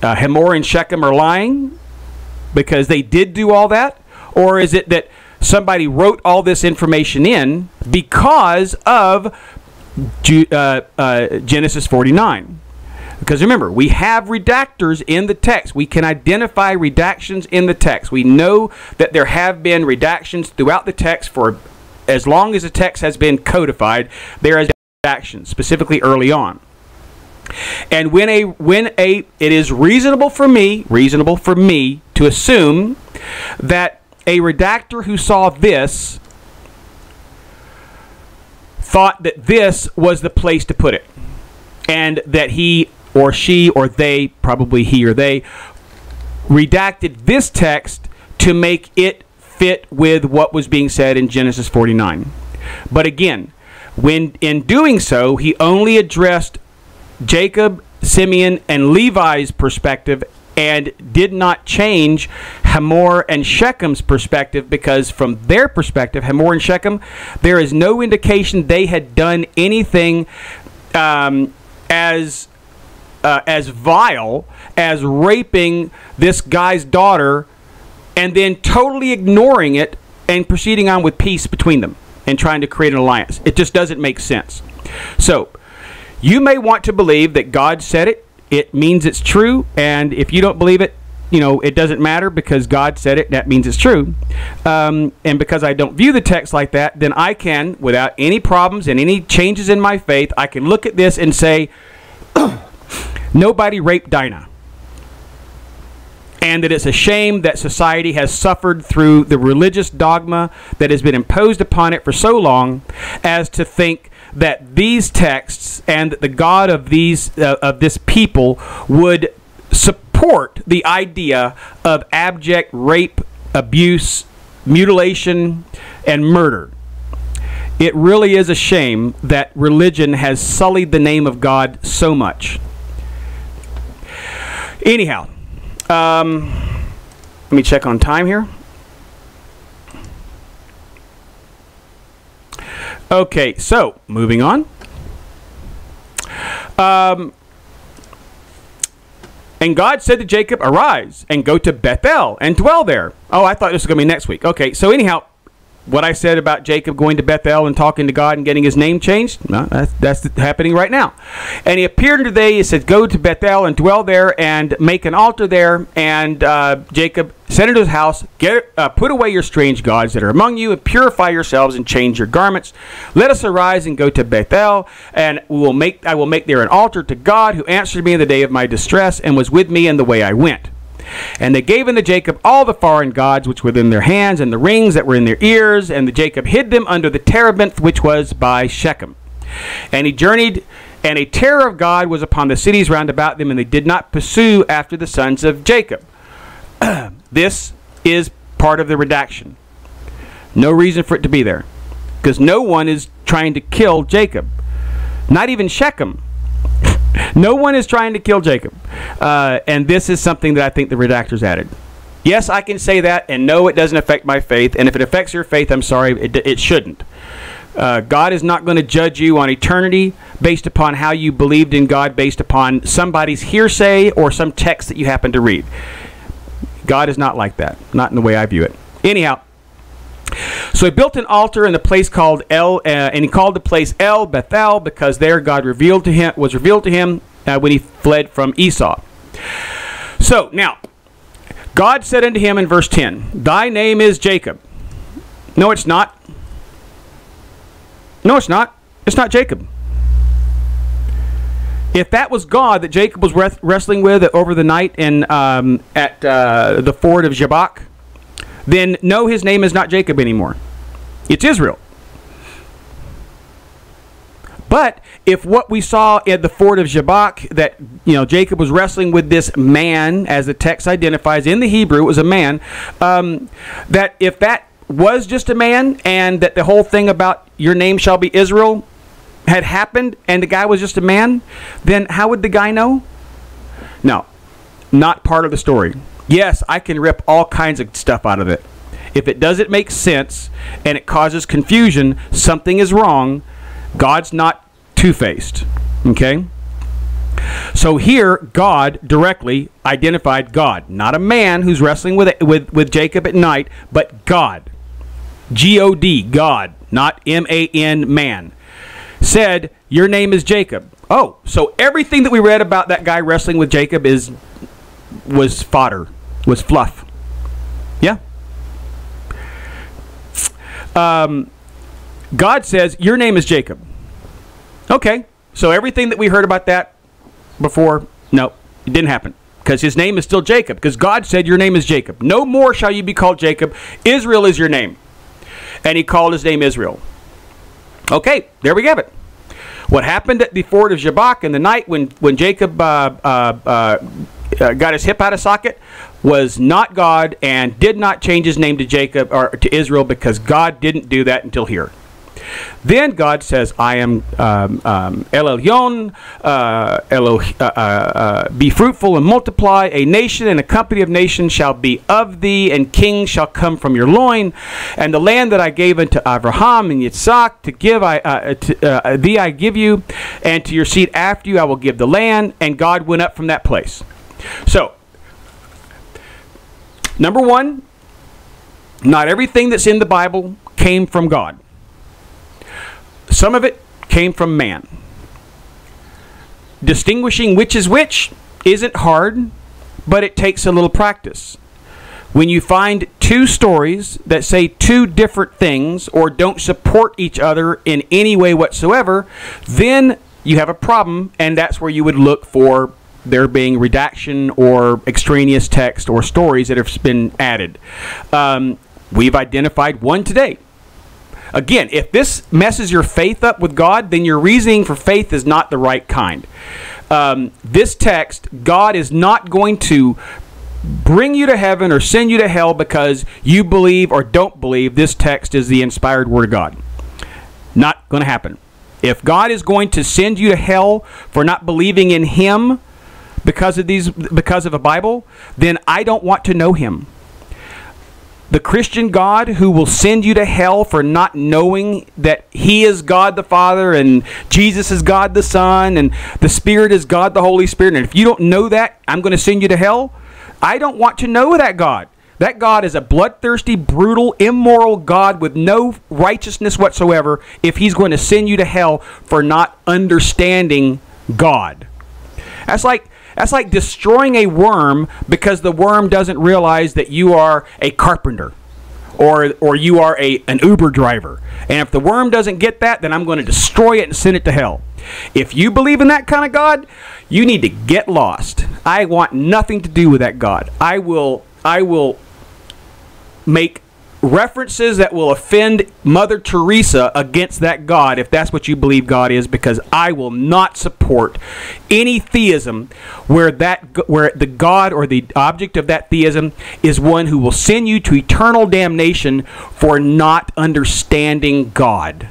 Hamor and Shechem are lying because they did do all that? Or is it that somebody wrote all this information in because of Genesis 49? Because remember, we have redactors in the text. We can identify redactions in the text. We know that there have been redactions throughout the text for as long as the text has been codified. There has been redactions, specifically early on. And it is reasonable for me to assume that a redactor who saw this thought that this was the place to put it, and that he or she or they, probably he or they, redacted this text to make it fit with what was being said in Genesis 49. But again, when in doing so, he only addressed Jacob, Simeon, and Levi's perspective and did not change Hamor and Shechem's perspective, because from their perspective, Hamor and Shechem, there is no indication they had done anything as vile as raping this guy's daughter and then totally ignoring it and proceeding on with peace between them and trying to create an alliance. It just doesn't make sense. So, you may want to believe that God said it. It means it's true. And if you don't believe it, it doesn't matter, because God said it. That means it's true. And because I don't view the text like that, then I can, without any problems and any changes in my faith, I can look at this and say, nobody raped Dinah. And that it's a shame that society has suffered through the religious dogma that has been imposed upon it for so long as to think that these texts and the God of this people would support the idea of abject rape, abuse, mutilation, and murder. It really is a shame that religion has sullied the name of God so much. Anyhow, let me check on time here. Okay, so moving on. And God said to Jacob, "Arise and go to Bethel and dwell there." Oh, I thought this was going to be next week. Okay, so anyhow, what I said about Jacob going to Bethel and talking to God and getting his name changed, no, that's happening right now. And he appeared unto thee, he said, "Go to Bethel and dwell there and make an altar there." And Jacob said unto his house, "Put away your strange gods that are among you, and purify yourselves and change your garments. Let us arise and go to Bethel, and I will make there an altar to God, who answered me in the day of my distress, and was with me in the way I went." And they gave unto Jacob all the foreign gods which were in their hands, and the rings that were in their ears, and Jacob hid them under the terebinth which was by Shechem. And he journeyed, and a terror of God was upon the cities round about them, and they did not pursue after the sons of Jacob. This is part of the redaction. No reason for it to be there, because no one is trying to kill Jacob. Not even Shechem. No one is trying to kill Jacob. And this is something that I think the redactors added. Yes, I can say that, and no, it doesn't affect my faith. And if it affects your faith, I'm sorry, it shouldn't. God is not going to judge you on eternity based upon how you believed in God, based upon somebody's hearsay or some text that you happen to read. God is not like that, not in the way I view it. Anyhow, so he built an altar in the place called and he called the place El Bethel, because there God was revealed to him when he fled from Esau. So now, God said unto him in verse 10, "Thy name is Jacob." No, it's not. No, it's not. It's not Jacob. If that was God that Jacob was wrestling with over the night at the ford of Jabbok, then no, his name is not Jacob anymore. It's Israel. But if what we saw at the ford of Jabbok, that Jacob was wrestling with this man, as the text identifies in the Hebrew, it was a man, that if that was just a man, and that the whole thing about your name shall be Israel had happened, and the guy was just a man, then how would the guy know? No. not part of the story. Yes, I can rip all kinds of stuff out of it. If it doesn't make sense and it causes confusion, something is wrong. God's not two-faced. Okay? So here, God directly identified God. Not a man who's wrestling with Jacob at night, but God. G-O-D, God, not M-A-N, man. Said, your name is Jacob. Oh, so everything that we read about that guy wrestling with Jacob was fodder, was fluff. Yeah? God says, your name is Jacob. Okay, so everything that we heard about that before, no, it didn't happen. Because his name is still Jacob. Because God said, your name is Jacob. No more shall you be called Jacob. Israel is your name. And he called his name Israel. Okay, there we have it. What happened at the ford of Jabbok in the night when Jacob got his hip out of socket was not God and did not change his name to Jacob or to Israel, because God didn't do that until here. Then God says, I am El Elyon, be fruitful and multiply. A nation and a company of nations shall be of thee, and kings shall come from your loin. And the land that I gave unto Abraham and Yitzhak to give thee I give you, and to your seed after you I will give the land. And God went up from that place. So, number one, not everything that's in the Bible came from God. Some of it came from man. Distinguishing which is which isn't hard, but it takes a little practice. When you find two stories that say two different things or don't support each other in any way whatsoever, then you have a problem, and that's where you would look for there being redaction or extraneous text or stories that have been added. We've identified one today. Again, if this messes your faith up with God, then your reasoning for faith is not the right kind. This text, God is not going to bring you to heaven or send you to hell because you believe or don't believe this text is the inspired Word of God. Not going to happen. If God is going to send you to hell for not believing in Him because of a Bible, then I don't want to know Him. The Christian God who will send you to hell for not knowing that He is God the Father and Jesus is God the Son and the Spirit is God the Holy Spirit. And if you don't know that, I'm going to send you to hell. I don't want to know that God. That God is a bloodthirsty, brutal, immoral God with no righteousness whatsoever if He's going to send you to hell for not understanding God. That's like destroying a worm because the worm doesn't realize that you are a carpenter or you are an Uber driver. And if the worm doesn't get that, then I'm going to destroy it and send it to hell. If you believe in that kind of God, you need to get lost. I want nothing to do with that God. I will make references that will offend Mother Teresa against that God if that's what you believe God is, because I will not support any theism where the God or the object of that theism is one who will send you to eternal damnation for not understanding God.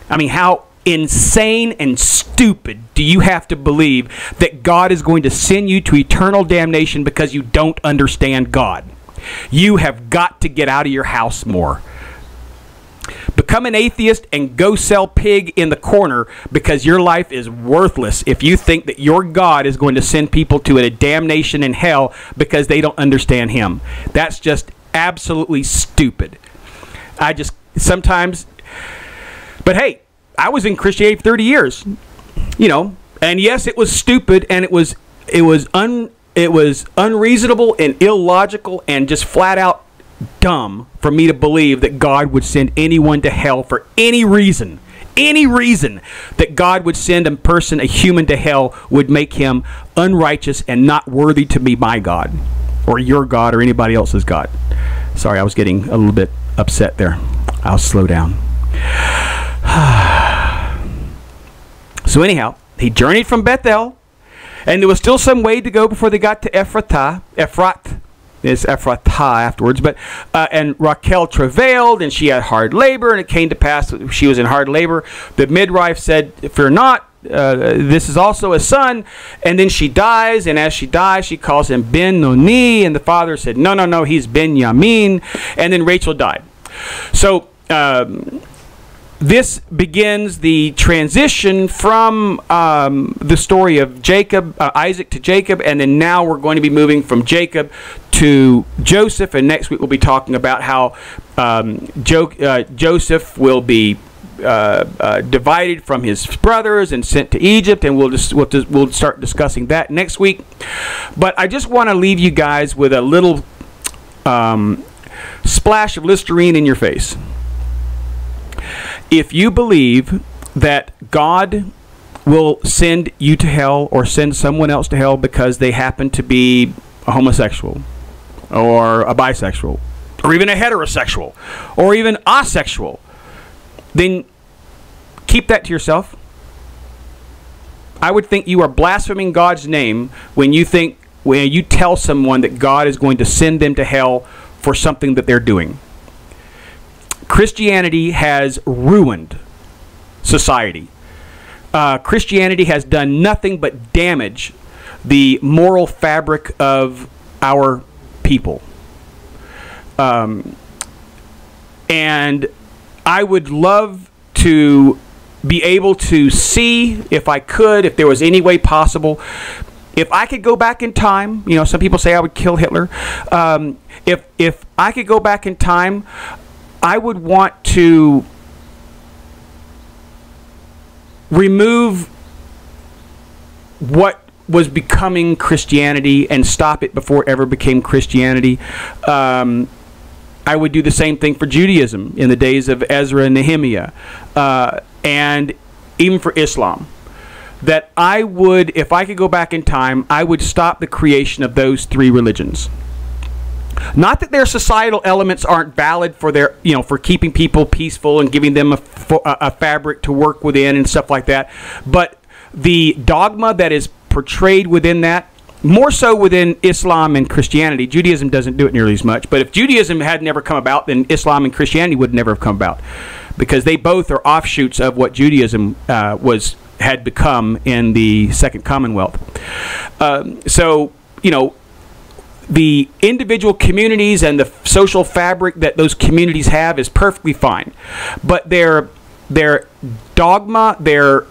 I mean, how insane and stupid do you have to believe that God is going to send you to eternal damnation because you don't understand God? You have got to get out of your house more. Become an atheist and go sell pig in the corner, because your life is worthless if you think that your God is going to send people to a damnation in hell because they don't understand Him. That's just absolutely stupid. But hey, I was in Christianity for 30 years, and yes, it was stupid, and it was unreasonable and illogical and just flat out dumb for me to believe that God would send anyone to hell for any reason. Any reason that God would send a human to hell would make him unrighteous and not worthy to be my God or your God or anybody else's God. Sorry, I was getting a little bit upset there. I'll slow down. So anyhow, he journeyed from Bethel, and there was still some way to go before they got to Ephratah. It's Ephratah afterwards. And Raquel travailed, and she had hard labor, and it came to pass that she was in hard labor. The midwife said, "Fear not, this is also a son. And then she dies, and as she dies, she calls him Ben Noni, and the father said, no, he's Ben Yamin. And then Rachel died. So this begins the transition from the story of Isaac to Jacob, and then now we're going to be moving from Jacob to Joseph, and next week we'll be talking about how Joseph will be divided from his brothers and sent to Egypt, and we'll start discussing that next week. But I just want to leave you guys with a little splash of Listerine in your face. If you believe that God will send you to hell or send someone else to hell because they happen to be a homosexual or a bisexual or even a heterosexual or even asexual, then keep that to yourself. I would think you are blaspheming God's name when you tell someone that God is going to send them to hell for something that they're doing. Christianity has ruined society. Christianity has done nothing but damage the moral fabric of our people. And I would love to be able to see, if there was any way possible, if I could go back in time. Some people say I would kill Hitler. If I could go back in time, I would want to remove what was becoming Christianity and stop it before it ever became Christianity. I would do the same thing for Judaism in the days of Ezra and Nehemiah, and even for Islam. That I would, if I could go back in time, I would stop the creation of those three religions. Not that their societal elements aren't valid for their, for keeping people peaceful and giving them a fabric to work within and stuff like that, but the dogma that is portrayed within that, more so within Islam and Christianity. Judaism doesn't do it nearly as much, but if Judaism had never come about, then Islam and Christianity would never have come about, because they both are offshoots of what Judaism had become in the Second Commonwealth. The individual communities and the social fabric that those communities have is perfectly fine, but their dogma, their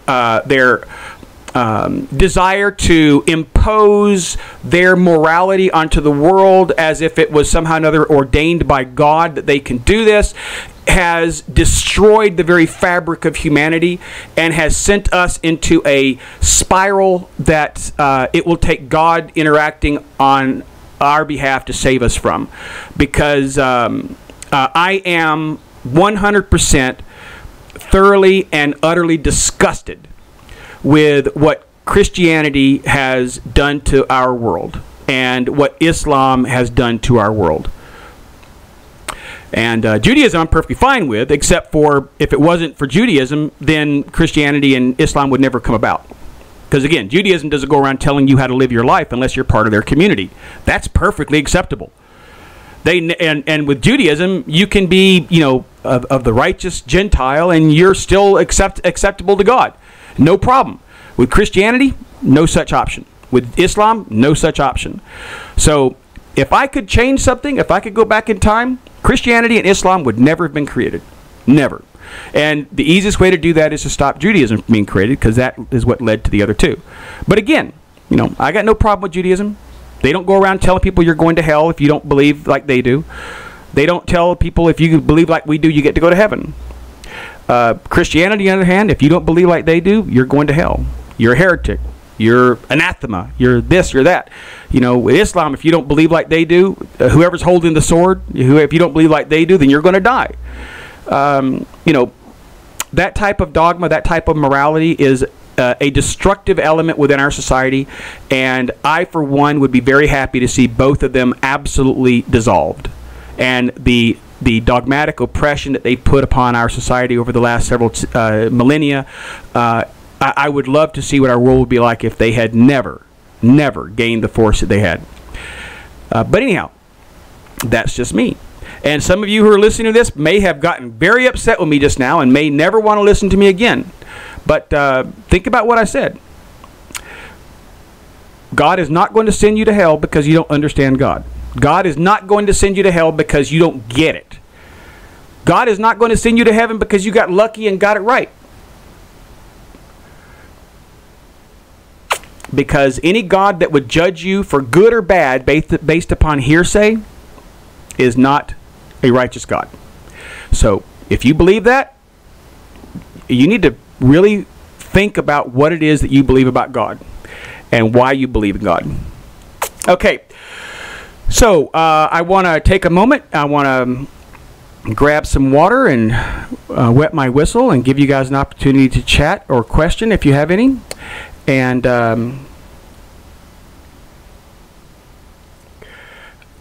desire to impose their morality onto the world as if it was somehow or another ordained by God that they can do this, has destroyed the very fabric of humanity and has sent us into a spiral that it will take God interacting on our behalf to save us from. Because I am 100% thoroughly and utterly disgusted with what Christianity has done to our world and what Islam has done to our world. And Judaism I'm perfectly fine with, except for if it wasn't for Judaism, then Christianity and Islam would never come about. Because again, Judaism doesn't go around telling you how to live your life unless you're part of their community. That's perfectly acceptable. And with Judaism, you can be, of the righteous Gentile, and you're still acceptable to God. No problem. With Christianity, no such option. With Islam, no such option. So if I could change something, if I could go back in time, Christianity and Islam would never have been created. Never. And the easiest way to do that is to stop Judaism from being created, because that is what led to the other two. But again, I got no problem with Judaism. They don't go around telling people you're going to hell if you don't believe like they do. They don't tell people if you believe like we do, you get to go to heaven. Christianity, on the other hand, if you don't believe like they do, you're going to hell. You're a heretic. You're anathema. You're this, you're that. With Islam, if you don't believe like they do, whoever's holding the sword, if you don't believe like they do, then you're going to die. That type of dogma, that type of morality is a destructive element within our society, and I, for one, would be very happy to see both of them absolutely dissolved. And the dogmatic oppression that they put upon our society over the last several millennia, I would love to see what our world would be like if they had never gained the force that they had. But anyhow, that's just me. And some of you who are listening to this may have gotten very upset with me just now and may never want to listen to me again. But think about what I said. God is not going to send you to hell because you don't understand God. God is not going to send you to hell because you don't get it. God is not going to send you to heaven because you got lucky and got it right. Because any God that would judge you for good or bad based upon hearsay is not a righteous God. So if you believe that, you need to really think about what it is that you believe about God and why you believe in God. Okay, so I want to take a moment. I want to grab some water and wet my whistle and give you guys an opportunity to chat or question if you have any. And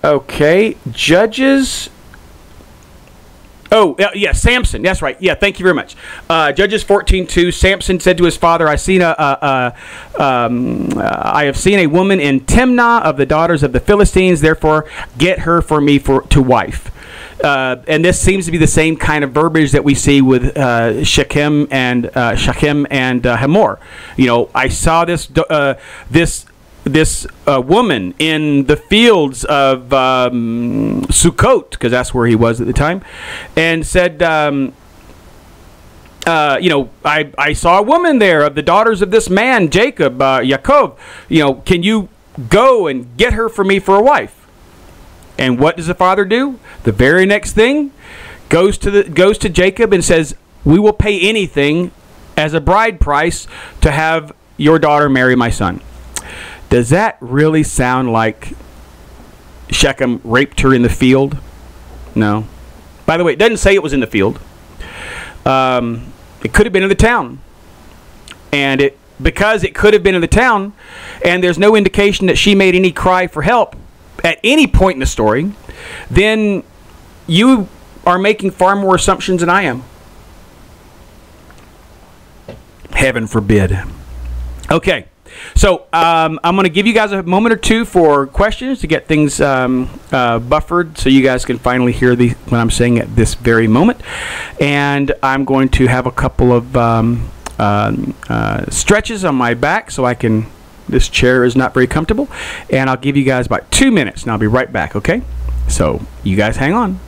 okay, Judges. Oh, yeah, Samson. That's right. Yeah, thank you very much. Judges 14:2. Samson said to his father, I have seen a woman in Timnah of the daughters of the Philistines. Therefore, get her for me to wife. And this seems to be the same kind of verbiage that we see with Shechem and Hamor. You know, I saw this woman in the fields of Sukkot, because that's where he was at the time, and said, you know, I saw a woman there of the daughters of this man, Jacob, Yaakov. You know, can you go and get her for me for a wife? And what does the father do? The very next thing, goes to Jacob and says, we will pay anything as a bride price to have your daughter marry my son. Does that really sound like Shechem raped her in the field? No. By the way, it doesn't say it was in the field. It could have been in the town. And because it could have been in the town, and there's no indication that she made any cry for help at any point in the story, then you are making far more assumptions than I am. Heaven forbid. Okay. So I'm going to give you guys a moment or two for questions to get things buffered so you guys can finally hear what I'm saying at this very moment. And I'm going to have a couple of stretches on my back so I can... This chair is not very comfortable. And I'll give you guys about 2 minutes and I'll be right back, okay? So you guys hang on.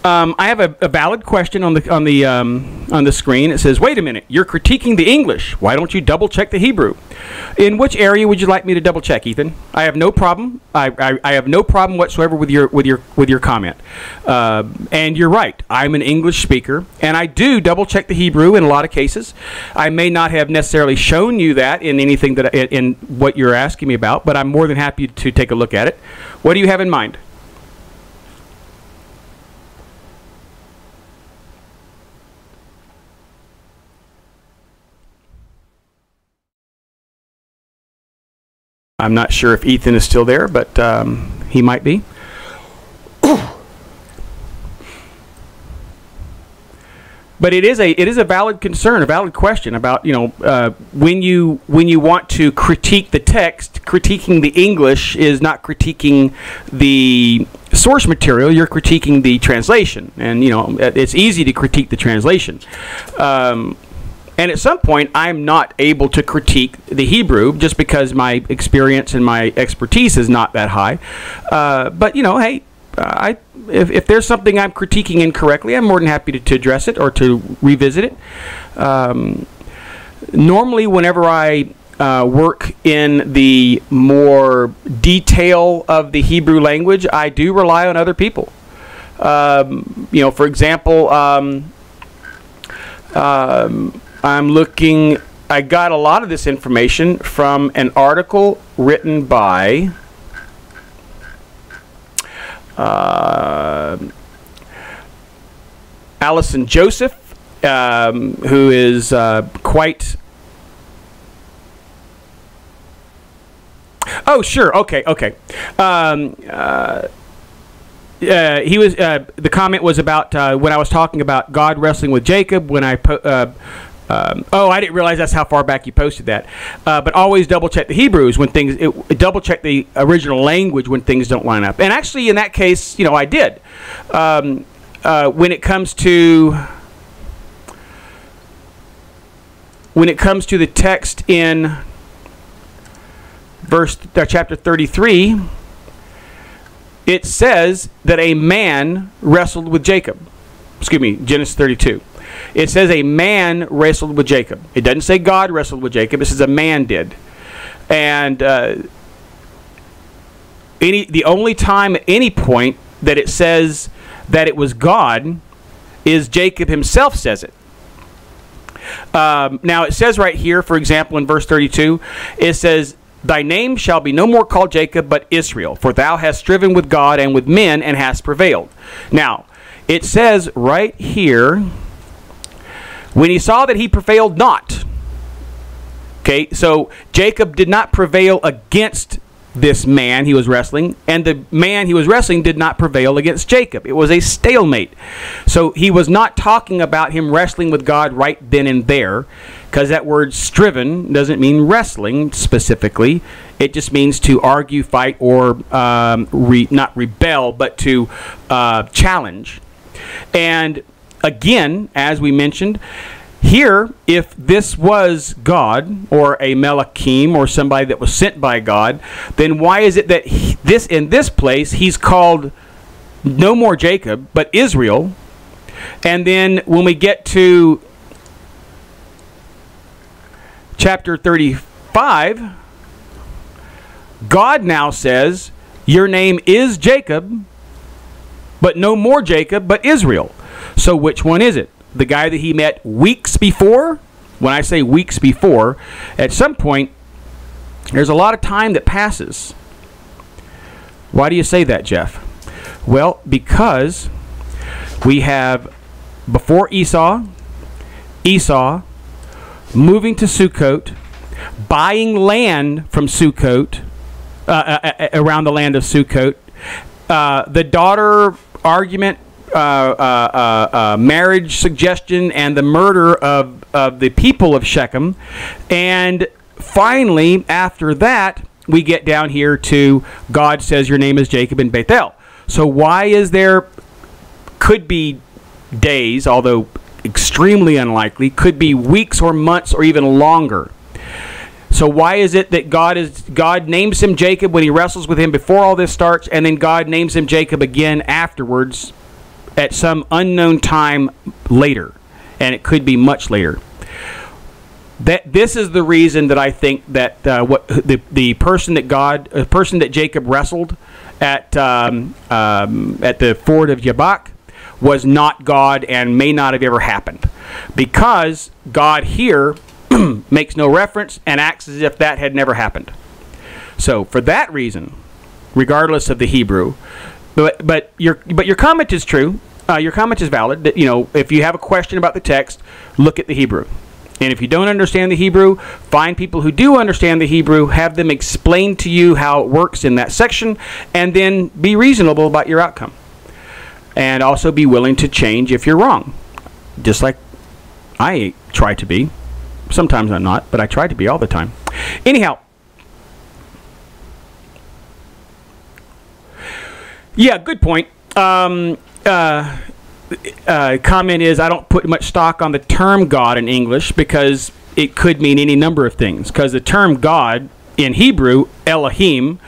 I have a valid question on the screen. It says, "Wait a minute, you're critiquing the English. Why don't you double check the Hebrew?" In which area would you like me to double check, Ethan? I have no problem. I have no problem whatsoever with your comment. And you're right. I'm an English speaker, and I do double check the Hebrew in a lot of cases. I may not have necessarily shown you that in anything that in what you're asking me about, but I'm more than happy to take a look at it. What do you have in mind? I'm not sure if Ethan is still there, but he might be. But it is a valid concern, a valid question about, you know, when you want to critique the text, critiquing the English is not critiquing the source material. You're critiquing the translation, and you know it's easy to critique the translation. And at some point, I'm not able to critique the Hebrew just because my experience and my expertise is not that high. But, you know, hey, if there's something I'm critiquing incorrectly, I'm more than happy to address it or to revisit it. Normally, whenever I work in the more detail of the Hebrew language, I do rely on other people. You know, for example, I'm looking. I got a lot of this information from an article written by Allison Joseph, who is quite... Oh, sure. Okay. He was. The comment was about when I was talking about God wrestling with Jacob. When I I didn't realize that's how far back you posted that. But always double check the Hebrews when things. Double check the original language when things don't line up. And actually, in that case, you know, I did. When it comes to the text in chapter 33, it says that a man wrestled with Jacob. Excuse me, Genesis 32. It says a man wrestled with Jacob. It doesn't say God wrestled with Jacob. It says a man did. And the only time at any point that it says that it was God is Jacob himself says it. Now it says right here, for example, in verse 32, it says, "Thy name shall be no more called Jacob, but Israel, for thou hast striven with God and with men, and hast prevailed." Now, it says right here, when he saw that he prevailed not. Okay, so Jacob did not prevail against this man he was wrestling, and the man he was wrestling did not prevail against Jacob. It was a stalemate. So he was not talking about him wrestling with God right then and there, because that word striven doesn't mean wrestling specifically. It just means to argue, fight, or not rebel, but to challenge. And again, as we mentioned, here, if this was God, or a Melachim, or somebody that was sent by God, then why is it that in this place, he's called no more Jacob, but Israel? And then when we get to chapter 35, God now says, your name is Jacob, but no more Jacob, but Israel. So which one is it? The guy that he met weeks before? When I say weeks before, at some point, there's a lot of time that passes. Why do you say that, Jeff? Well, because we have, before Esau moving to Sukkot, buying land from Sukkot, around the land of Sukkot, the daughter argument, marriage suggestion, and the murder of the people of Shechem. And finally, after that, we get down here to God says your name is Jacob in Bethel. So why is there, could be days, although extremely unlikely, could be weeks or months or even longer. So why is it that God names him Jacob when he wrestles with him before all this starts, and then God names him Jacob again afterwards at some unknown time later? And it could be much later. This is the reason that I think that the person that Jacob wrestled at the ford of Jabbok was not God and may not have ever happened, because God here makes no reference and acts as if that had never happened. So for that reason, regardless of the Hebrew, but your comment is true. Your comment is valid. That, you know, if you have a question about the text, look at the Hebrew. And if you don't understand the Hebrew, find people who do understand the Hebrew, have them explain to you how it works in that section, and then be reasonable about your outcome. And also be willing to change if you're wrong. Just like I try to be. Sometimes I'm not, but I try to be all the time. Anyhow. Yeah, good point. Comment is, I don't put much stock on the term God in English because it could mean any number of things. Because the term God in Hebrew, Elohim,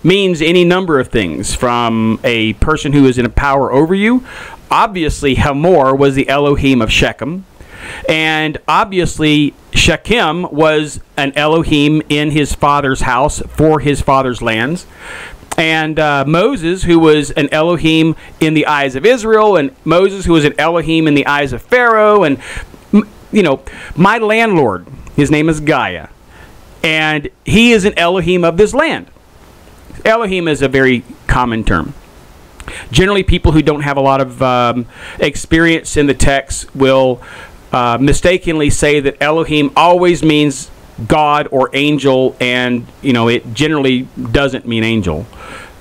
means any number of things, from a person who is in a power over you. Obviously, Hamor was the Elohim of Shechem. And obviously, Shechem was an Elohim in his father's house for his father's lands. And Moses, who was an Elohim in the eyes of Israel, and Moses, who was an Elohim in the eyes of Pharaoh, and, you know, my landlord, his name is Gaia, and he is an Elohim of this land. Elohim is a very common term. Generally, people who don't have a lot of experience in the text will mistakenly say that Elohim always means God or angel, and you know, it generally doesn't mean angel.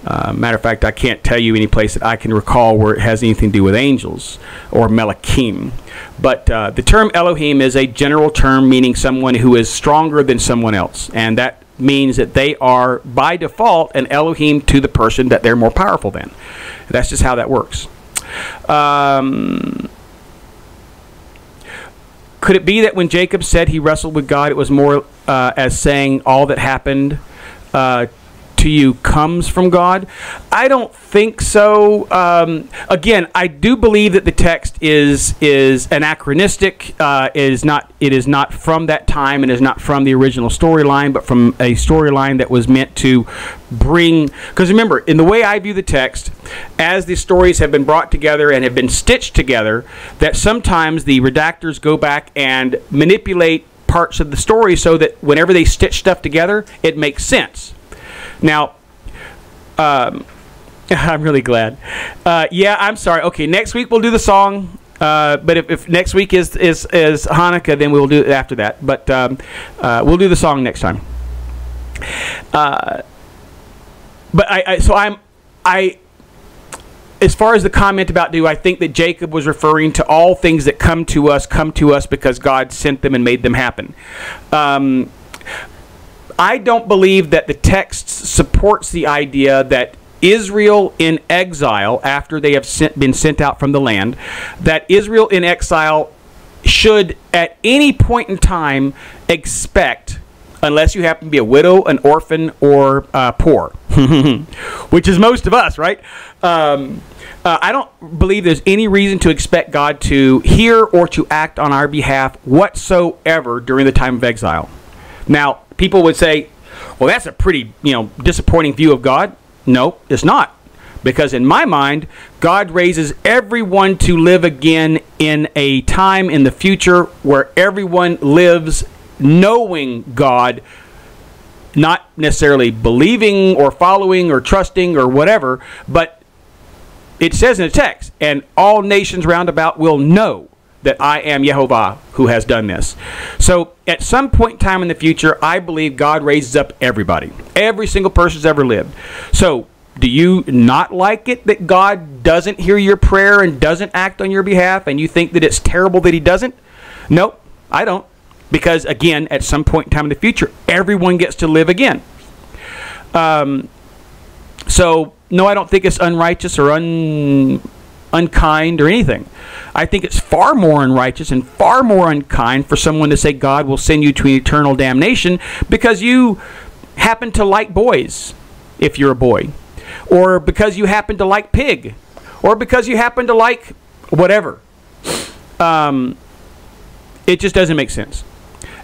Matter of fact, I can't tell you any place that I can recall where it has anything to do with angels or Melachim. But the term Elohim is a general term meaning someone who is stronger than someone else, and that means that they are by default an Elohim to the person that they're more powerful than. That's just how that works. Could it be that when Jacob said he wrestled with God, it was more as saying all that happened to you comes from God? I don't think so. Again, I do believe that the text is anachronistic. It is not from that time and is not from the original storyline, but from a storyline that was meant to bring. Because remember, in the way I view the text, as the stories have been brought together and have been stitched together, that sometimes the redactors go back and manipulate parts of the story so that whenever they stitch stuff together, it makes sense. Now, I'm really glad. Yeah, I'm sorry. Okay, next week we'll do the song. But if next week is Hanukkah, then we'll do it after that. But we'll do the song next time. But as far as the comment about do I think that Jacob was referring to all things that come to us because God sent them and made them happen. I don't believe that the text supports the idea that Israel in exile, after they have been sent out from the land, that Israel in exile should at any point in time expect, unless you happen to be a widow, an orphan, or poor, which is most of us, right? I don't believe there's any reason to expect God to hear or to act on our behalf whatsoever during the time of exile. Now, people would say, well, that's a pretty, disappointing view of God. No, it's not. Because in my mind, God raises everyone to live again in a time in the future where everyone lives knowing God, not necessarily believing or following or trusting or whatever, but it says in the text, and all nations round about will know that I am Yehovah who has done this. So at some point in time in the future, I believe God raises up everybody. Every single person who's ever lived. So do you not like it that God doesn't hear your prayer and doesn't act on your behalf, and you think that it's terrible that he doesn't? Nope, I don't. Because again, at some point in time in the future, everyone gets to live again. So no, I don't think it's unrighteous or unkind or anything. I think it's far more unrighteous and far more unkind for someone to say God will send you to eternal damnation because you happen to like boys, if you're a boy, or because you happen to like pig, or because you happen to like whatever. It just doesn't make sense.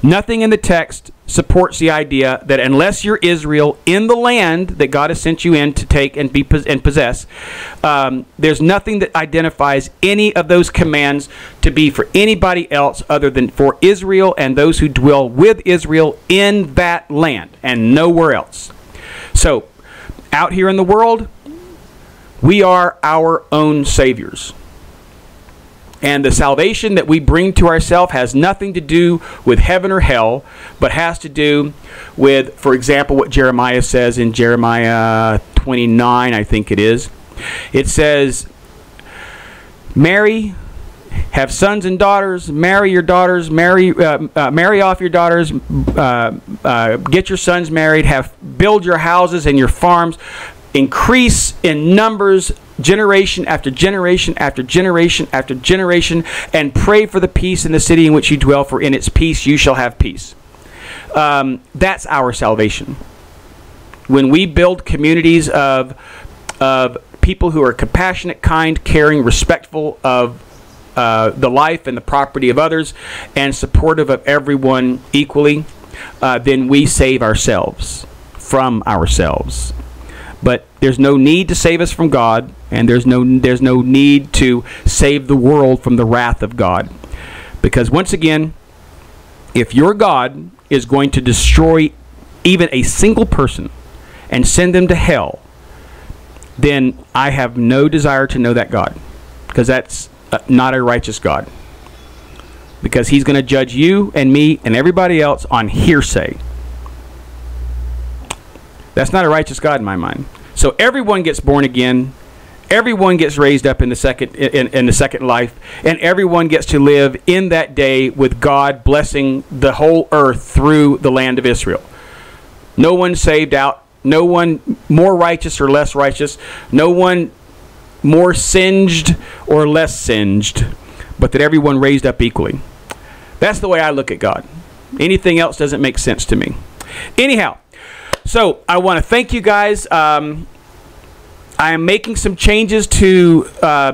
Nothing in the text supports the idea that unless you're Israel in the land that God has sent you in to take and possess, there's nothing that identifies any of those commands to be for anybody else other than for Israel and those who dwell with Israel in that land and nowhere else. So, out here in the world, we are our own saviors. And the salvation that we bring to ourselves has nothing to do with heaven or hell, but has to do with, for example, what Jeremiah says in Jeremiah 29, I think it is. It says, marry, have sons and daughters, marry your daughters, marry off your daughters, get your sons married, build your houses and your farms, increase in numbers, generation after generation after generation after generation, and pray for the peace in the city in which you dwell, for in its peace you shall have peace. That's our salvation. When we build communities of people who are compassionate, kind, caring, respectful of the life and the property of others, and supportive of everyone equally, then we save ourselves from ourselves. But there's no need to save us from God, and there's no need to save the world from the wrath of God. Because once again, if your God is going to destroy even a single person and send them to hell, then I have no desire to know that God, because that's not a righteous God. Because he's going to judge you and me and everybody else on hearsay. That's not a righteous God in my mind. So everyone gets born again. Everyone gets raised up in the second life, and everyone gets to live in that day with God blessing the whole earth through the land of Israel. No one saved out. No one more righteous or less righteous. No one more singed or less singed, but that everyone raised up equally. That's the way I look at God. Anything else doesn't make sense to me. Anyhow, so I want to thank you guys. I am making some changes to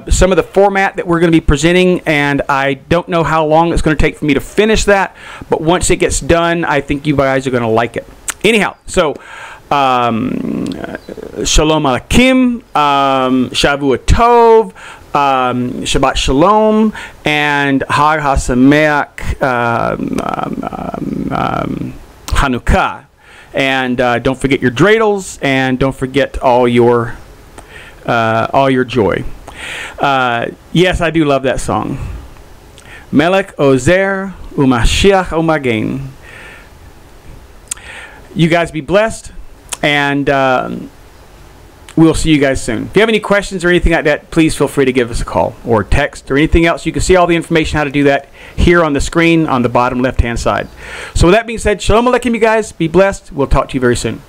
some of the format that we're going to be presenting, and I don't know how long it's going to take for me to finish that, but once it gets done, I think you guys are going to like it. Anyhow, so Shalom Aleichem, Shavua Tov, Shabbat Shalom, and Hag HaSameach Hanukkah. And don't forget your dreidels, and don't forget all your joy. Yes, I do love that song. Melech Ozer Umashiach Umagen. You guys be blessed, and we'll see you guys soon. If you have any questions or anything like that, please feel free to give us a call or text or anything else. You can see all the information how to do that here on the screen on the bottom left-hand side. So with that being said, Shalom Aleichem, you guys. Be blessed. We'll talk to you very soon.